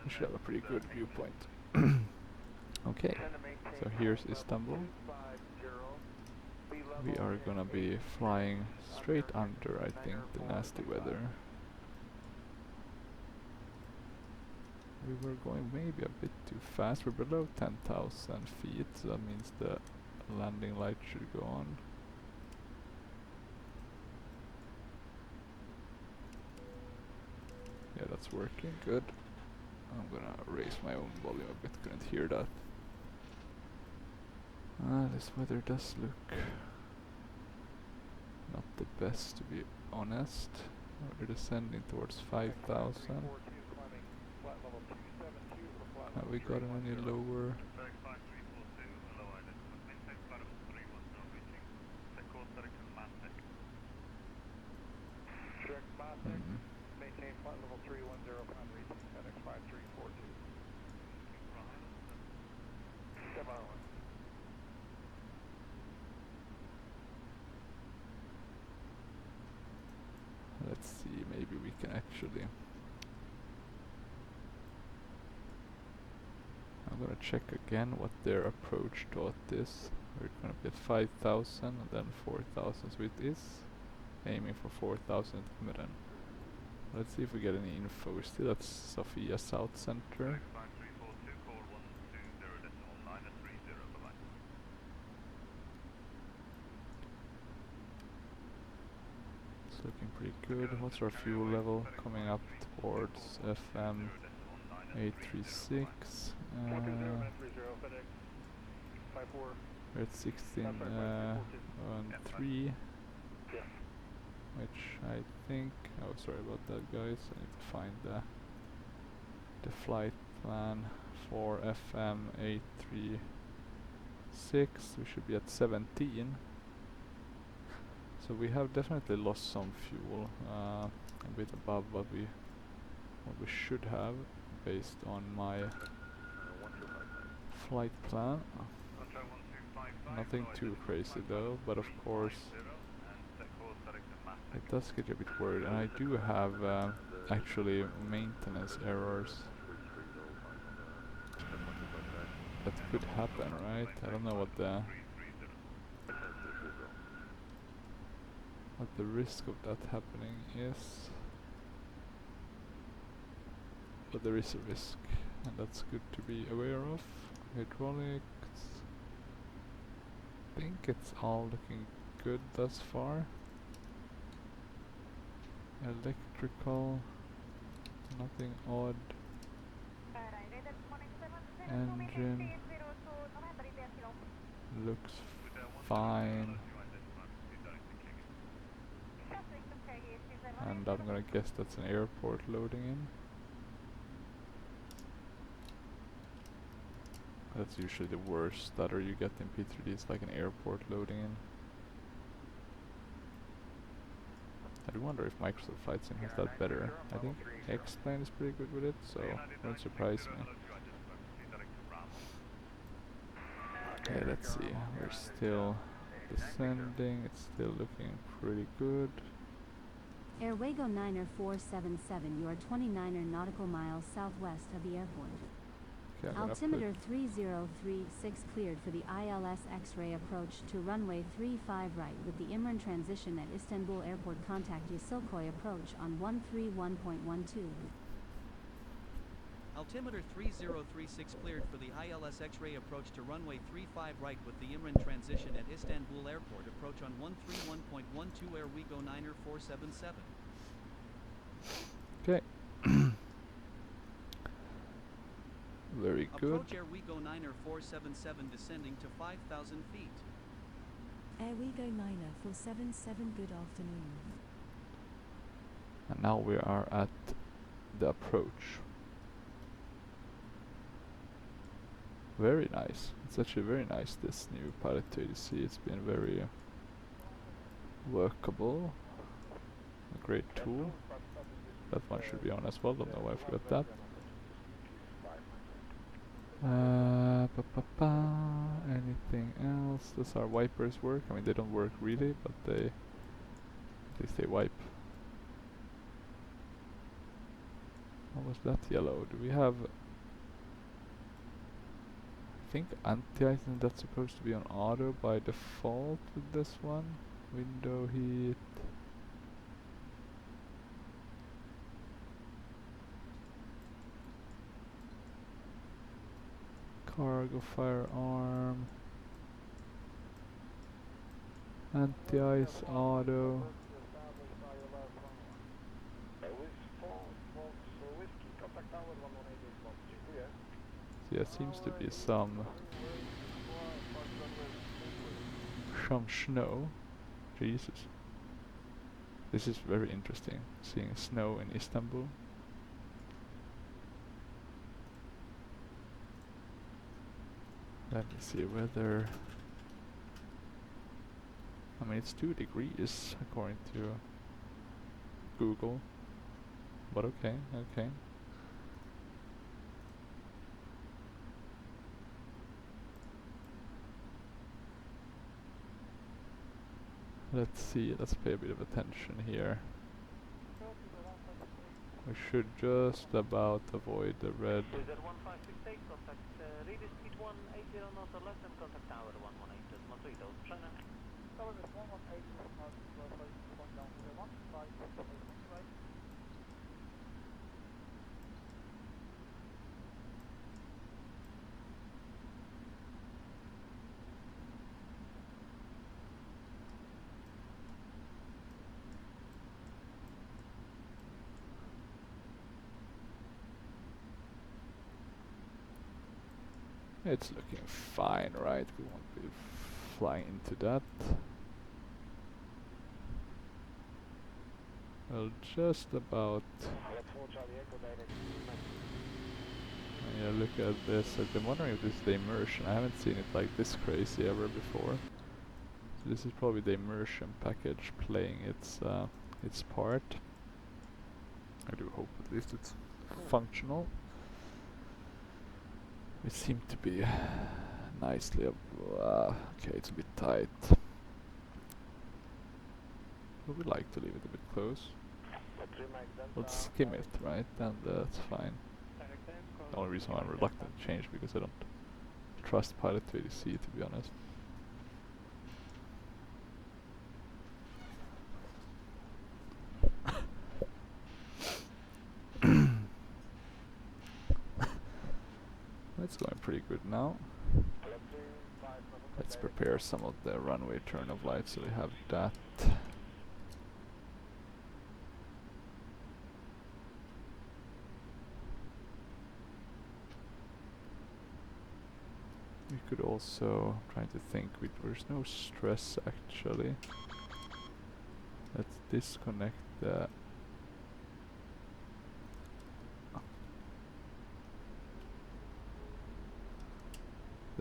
we should have a pretty good viewpoint. Okay, so here's Istanbul. We are gonna be flying straight under, I think, the nasty weather. We were going maybe a bit too fast. We're below 10,000 feet, so that means the landing light should go on. Yeah, that's working, good. I'm gonna raise my own volume a bit, couldn't hear that. This weather does look not the best, to be honest. We're descending towards 5,000. Have we gotten any lower? Maintain flight level 310 pound reaching FedEx 5342. Step on. Let's see, maybe we can actually... I'm gonna check again what their approach to it is. We're gonna be at 5,000 and then 4,000, so it is aiming for 4,000 at Imran. Let's see if we get any info. We're still at Sofia South Center. It's looking pretty good. What's our fuel level? Coming up towards FM 836. We're at 16.3, which I think... Oh, sorry about that, guys. I need to find the flight plan for FM 836. We should be at 17. So we have definitely lost some fuel, a bit above what we should have, based on my flight plan. Nothing too crazy though, but of course it does get you a bit worried, and I do have actually maintenance errors that could happen, right? I don't know what the what the risk of that happening is. But there is a risk, and that's good to be aware of. Hydraulics. I think it's all looking good thus far. Electrical, nothing odd. Engine looks fine. And I'm gonna guess that's an airport loading in. That's usually the worst stutter you get in P3D, it's like an airport loading in. I do wonder if Microsoft Flight Sim has that better. I think X-Plane is pretty good with it, so it won't surprise me. Okay, let's see. We're still descending, it's still looking pretty good. Airwego 9er477, you are 29er nautical miles southwest of the airport. Okay, Altimeter 3036 cleared for the ILS X-ray approach to runway 35 right with the Imran transition at Istanbul Airport. Contact Yesilkoy approach on 131.12. Altimeter 3036 cleared for the ILS X-ray approach to runway 35 right with the Imran transition at Istanbul Airport. Approach on 131.12 Airwego 9er477. Okay. Very good. Approach Airwego 9er477 descending to 5,000 feet. Airwego 9er477, good afternoon. And now we are at the approach. Very nice. It's actually very nice, this new Pilot 280C. It's been very workable. A great tool. That one should be on as well, don't know why I forgot that. Anything else? Does our wipers work? I mean, they don't work really, but they at least they wipe. What was that yellow? Do we have? I think anti-ice, isn't that supposed to be on auto by default with this one? Window heat. Cargo firearm. Anti-ice auto. So yeah, seems to be some snow. Jesus. This is very interesting, seeing snow in Istanbul. Let me see whether... I mean, it's 2 degrees according to Google. But okay, okay. Let's see, let's pay a bit of attention here. We should just about avoid the red. It's looking fine, right? We won't be flying into that. Well, just about. Yeah, look at this. I've been wondering if this is the immersion. I haven't seen it like this crazy ever before. So this is probably the immersion package playing its part. I do hope at least it's functional. It seemed to be nicely okay, it's a bit tight. But we like to leave it a bit close. Let's skim it, right? And that's fine. The only reason why I'm reluctant to change because I don't trust Pilot 280C, to be honest. good now. Let's prepare some of the runway turn of lights so we have that. We could also try to think, there's no stress actually. Let's disconnect the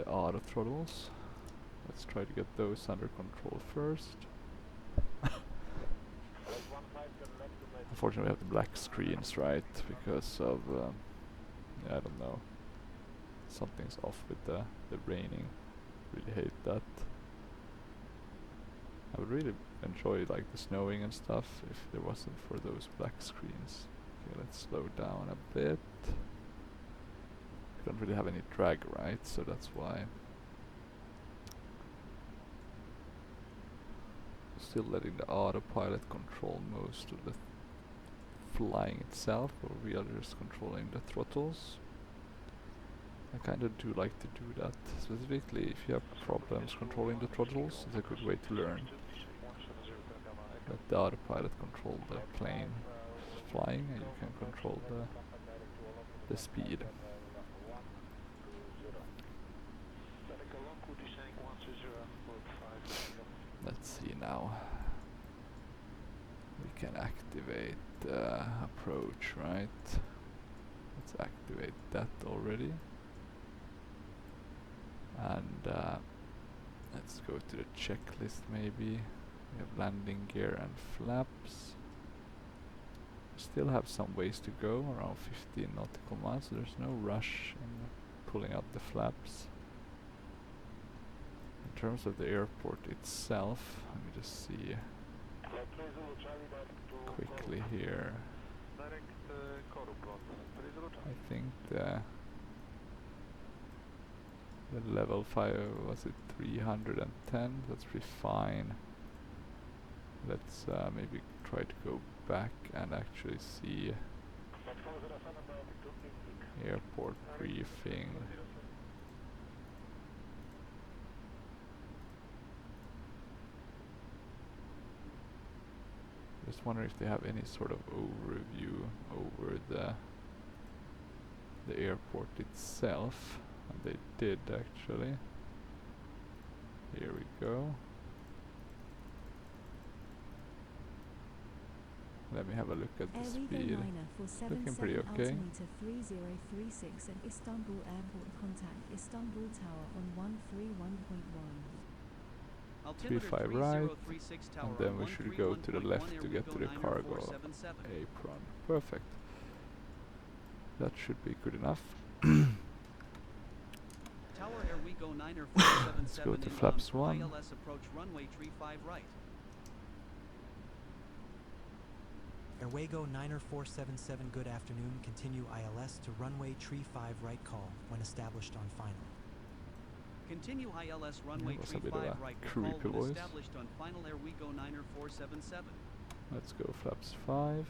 auto throttles. Let's try to get those under control first. Unfortunately we have the black screens, right? Because of, yeah, I don't know. Something's off with the raining. Really hate that. I would really enjoy like the snowing and stuff if there wasn't for those black screens. Okay, let's slow down a bit. We don't really have any drag, right? So that's why. Still letting the autopilot control most of the flying itself, or we are just controlling the throttles. I kind of do like to do that, specifically if you have problems controlling the throttles. It's a good way to learn. Let the autopilot control the plane flying, and you can control the speed. Let's see now. We can activate approach, right? Let's activate that already. And let's go to the checklist maybe. We have landing gear and flaps. Still have some ways to go, around 15 nautical miles, so there's no rush in pulling up the flaps. In terms of the airport itself, let me just see quickly here. I think the level 5, was it 310? That's pretty fine. Let's maybe try to go back and actually see airport briefing. Just wonder if they have any sort of overview over the airport itself. And they did actually. Here we go. Let me have a look at the speed. Looking pretty okay. Altimeter 3036 at Istanbul Airport. Contact Istanbul Tower on 131.1. 35 right, and then we should go to the left to get to the cargo apron. Perfect. That should be good enough. Let's go to flaps 1. ILS approach runway 35 right. Airwego 90477, good afternoon. Continue ILS to runway 35 right call when established on final. Continue ILS runway 35 right call when established on final. Airwego 90477. Let's go flaps 5.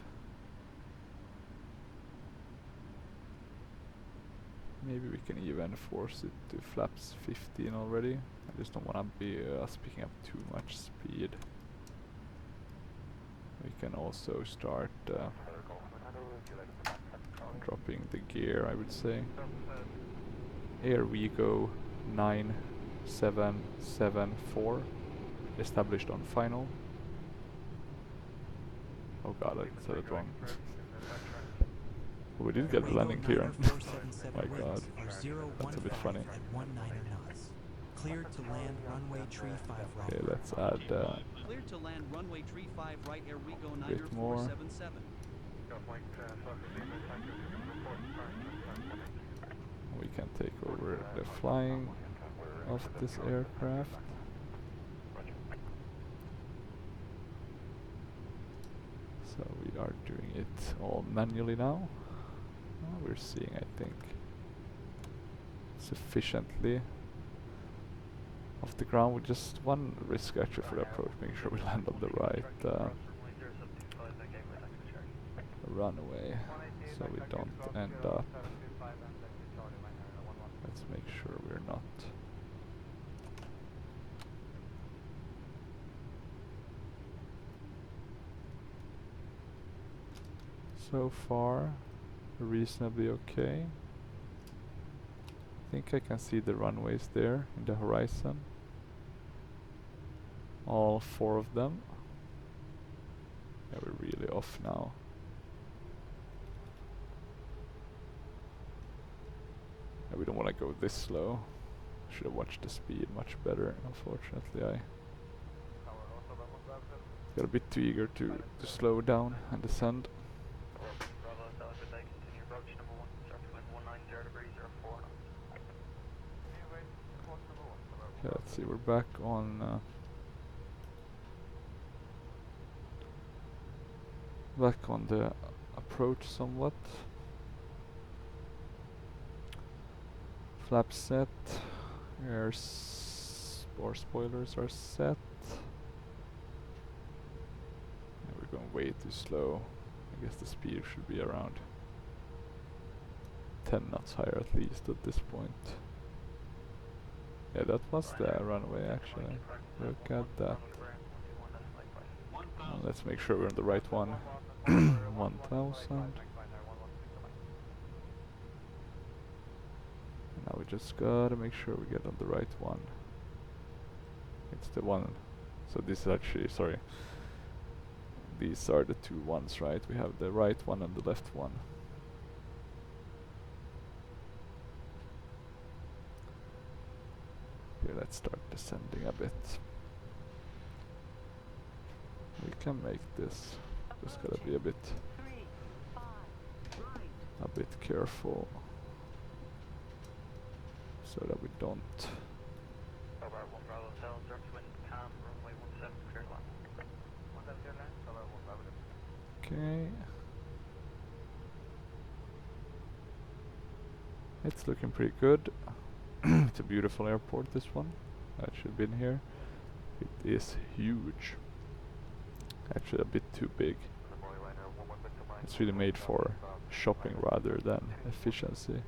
Maybe we can even force it to flaps 15 already. I just don't want to be us picking up too much speed. We can also start dropping the gear, I would say. Airwego 9774, established on final. Oh god, I said it wrong. We did get the landing clearance. My god, that's a bit funny. Cleared to land runway 35 right. Okay, let's add cleared to land runway 35 right. Airwego a bit more. 9477. We can take over the flying of this aircraft. So we are doing it all manually now. We're seeing, I think, sufficiently off the ground with just one risk actually for the approach, making sure we land on the right runway, so we don't end up, Let's make sure we're not. So far, reasonably okay. I think I can see the runways there in the horizon. All 4 of them. Yeah, we're really off now. Yeah, we don't want to go this slow. Should have watched the speed much better. Unfortunately, I got a bit too eager to slow down and descend. Okay, let's see, we're back on the approach somewhat. Flap set, air spoilers are set. Yeah, we're going way too slow. I guess the speed should be around 10 knots higher at least at this point. Yeah, that was the runway actually. Look at that. Let's make sure we're on the right one. 1000. Now we just gotta make sure we get on the right one. It's the one. So this is actually, sorry. These are the 2 ones, right? We have the right one and the left one. Here, let's start descending a bit. We can make this. Just gotta be a bit careful so that we don't. Okay. It's looking pretty good. It's a beautiful airport, this one. I should have been here. It is huge. Actually a bit too big. It's really made for shopping rather than efficiency.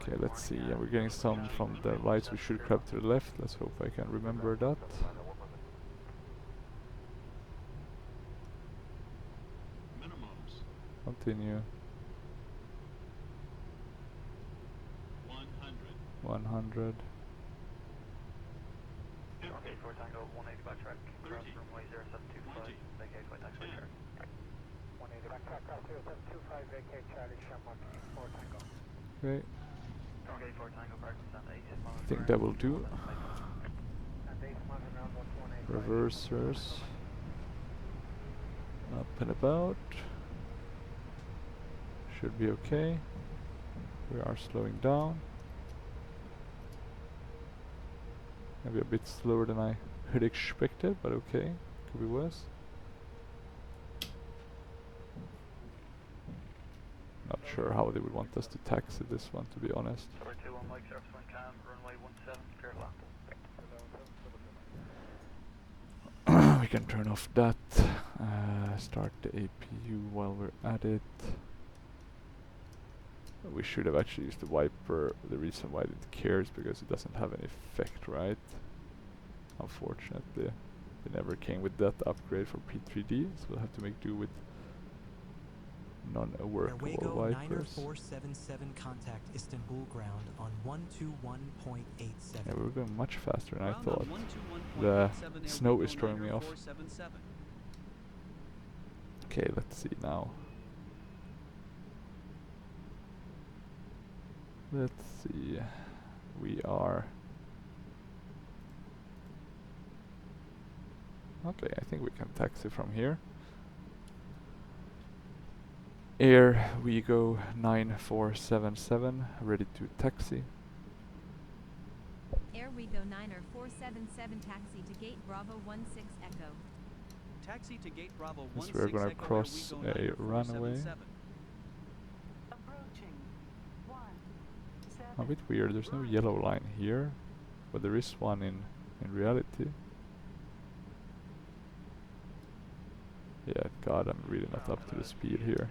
Okay, let's see. Yeah, we're getting some from the right, so we should crab to the left. Let's hope I can remember that. Continue. 100. Okay. I think that will do. Reversers. Up and about. Should be okay. We are slowing down. Maybe a bit slower than I had expected, but okay. Could be worse. Not sure how they would want us to taxi this one, to be honest. We can turn off that. Start the APU while we're at it. We should have actually used the wiper. The reason why I didn't care is because it doesn't have any effect, right? Unfortunately, they never came with that upgrade for P3D, so we'll have to make do with non-workable Airwego wipers. 9477 contact Istanbul ground on 121.87. Yeah, we were going much faster than I Ground thought. on The 121.87 snow is Airwego throwing me off. 9477. Okay, let's see now. Let's see. We are. Okay, I think we can taxi from here. Airwego 9477, ready to taxi. Airwego 9477 taxi to gate Bravo 16 Echo. Taxi to gate Bravo Yes, 16 we're gonna Echo cross Airwego a runway. 9477. A bit weird, there's no yellow line here, but there is one in reality. Yeah, God, I'm really not up to the speed here.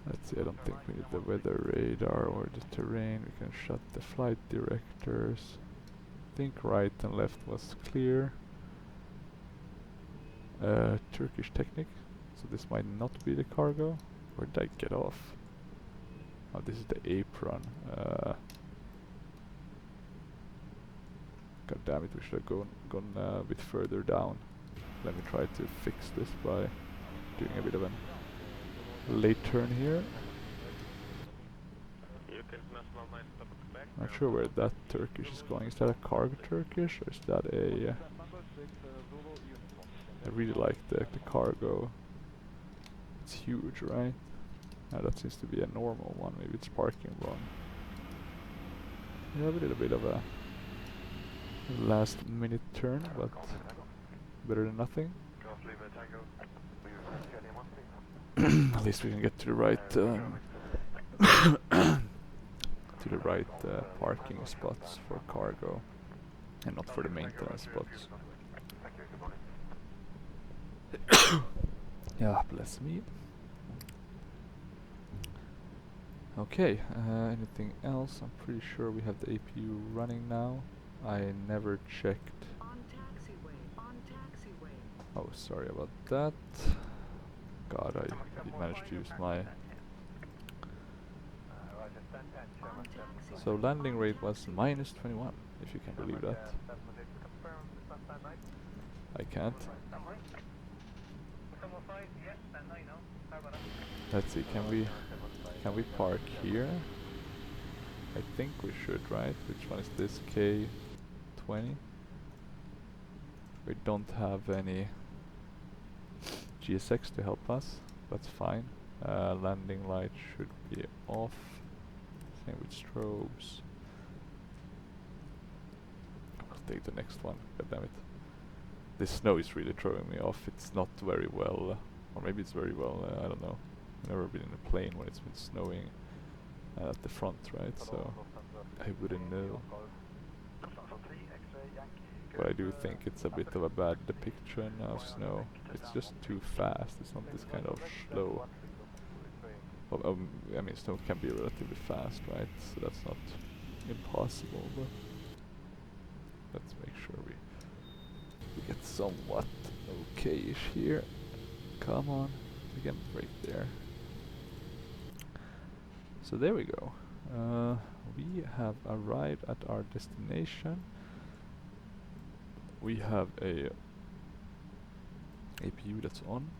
Let's see, I don't think we need the weather radar or the terrain. We can shut the flight directors. I think right and left was clear. Turkish Technic, so this might not be the cargo. Where did I get off? Oh, this is the apron. God damn it, we should have gone a bit further down. Let me try to fix this by doing a bit of a late turn here. Not sure where that Turkish is going. Is that a cargo Turkish or is that a... I really like the cargo. It's huge, right? That seems to be a normal one. Maybe it's parking wrong. You have a little bit of a last minute turn, but better than nothing. At least we can get to the right parking spots for cargo and not for the maintenance spots. Yeah, bless me. Okay, anything else? I'm pretty sure we have the APU running now. I never checked. Oh, sorry about that. God, I managed to use my... So landing rate was -21, if you can believe that. I can't. Let's see, can we park here? I think we should, right? Which one is this? K20? We don't have any GSX to help us. That's fine. Landing light should be off. Same with strobes. I'll take the next one. God damn it. This snow is really throwing me off. It's not very well, or maybe it's very well, I don't know. I've never been in a plane when it's been snowing at the front, right? So I wouldn't know. But I do think it's a bit of a bad depiction of snow. It's just too fast. It's not this kind of slow. Well, I mean, snow can be relatively fast, right? So that's not impossible, but let's make sure we get somewhat okay-ish here. Come on, we can break there. So there we go. We have arrived at our destination. We have a APU that's on.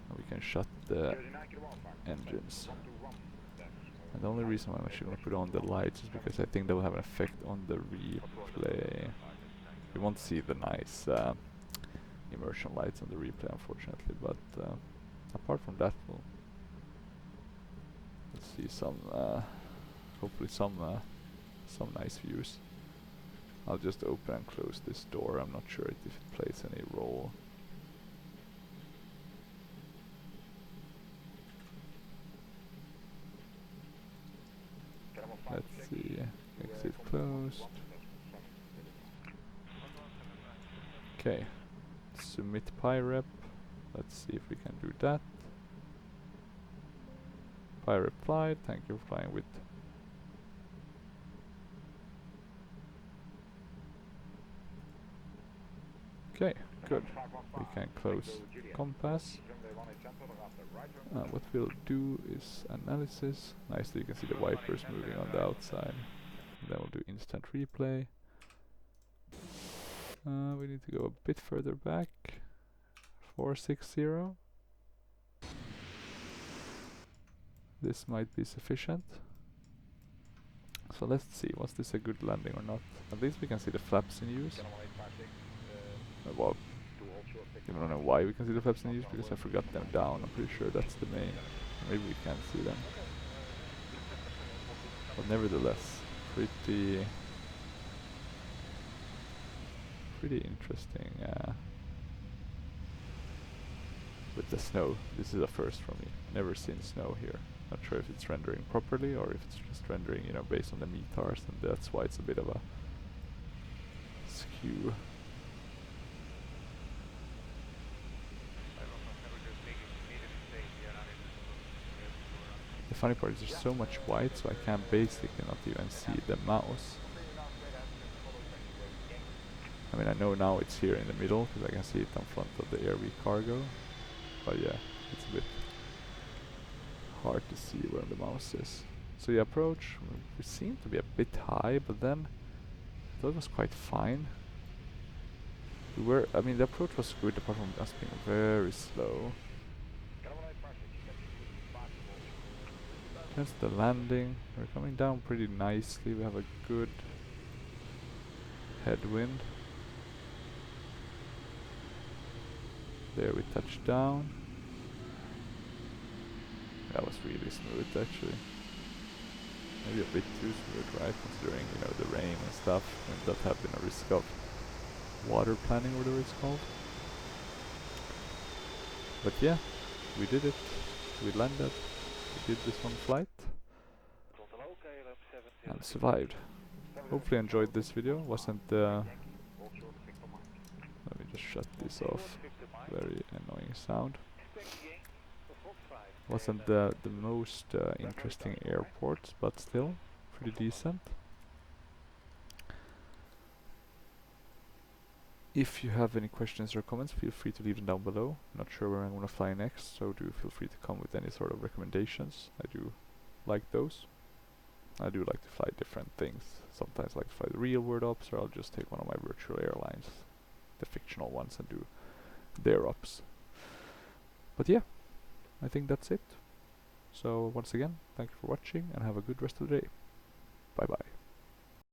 And we can shut the engines. And the only reason why I'm actually going to put on the lights is because I think they will have an effect on the replay. You won't see the nice immersion lights on the replay, unfortunately, but apart from that, we'll see some, hopefully some nice views. I'll just open and close this door. I'm not sure if it plays any role. Let's see, exit closed. Okay, submit PyRep. Let's see if we can do that. PyRep flight, thank you for flying with. Okay, good. We can close compass. What we'll do is analysis. Nicely, you can see the wipers moving on the outside. And then we'll do instant replay. We need to go a bit further back. 460. This might be sufficient. So let's see, was this a good landing or not? At least we can see the flaps in use. Well, I don't know why we can see the flaps in use, because I forgot them down. I'm pretty sure that's the main. Maybe we can't see them. But nevertheless, pretty interesting with the snow. This is a first for me. Never seen snow here. Not sure if it's rendering properly or if it's just rendering, you know, based on the METARs, and that's why it's a bit of a skew. The funny part is there's so much white, so I can basically not even see the mouse. I mean, I know now it's here in the middle because I can see it in front of the Airwego cargo, but yeah, it's a bit hard to see where the mouse is. So the approach, we seemed to be a bit high, but then I thought it was quite fine. I mean, the approach was good apart from us being very slow. There's the landing. We're coming down pretty nicely. We have a good headwind. There we touched down. That was really smooth actually. Maybe a bit too smooth, right? Considering, you know, the rain and stuff, and that have been a risk of water planning, whatever it's called. But yeah, we did it. We landed. We did this one flight and survived. Hopefully enjoyed this video. Wasn't let me just shut this off. Very annoying sound. Wasn't the most interesting airport, but still pretty decent. If you have any questions or comments, feel free to leave them down below. Not sure where I'm gonna fly next, so do feel free to come with any sort of recommendations. I do like those. I do like to fly different things. Sometimes I like to fly the real world ops, or I'll just take one of my virtual airlines, the fictional ones, and do their ops. But yeah, I think that's it. So once again, thank you for watching and have a good rest of the day. Bye bye.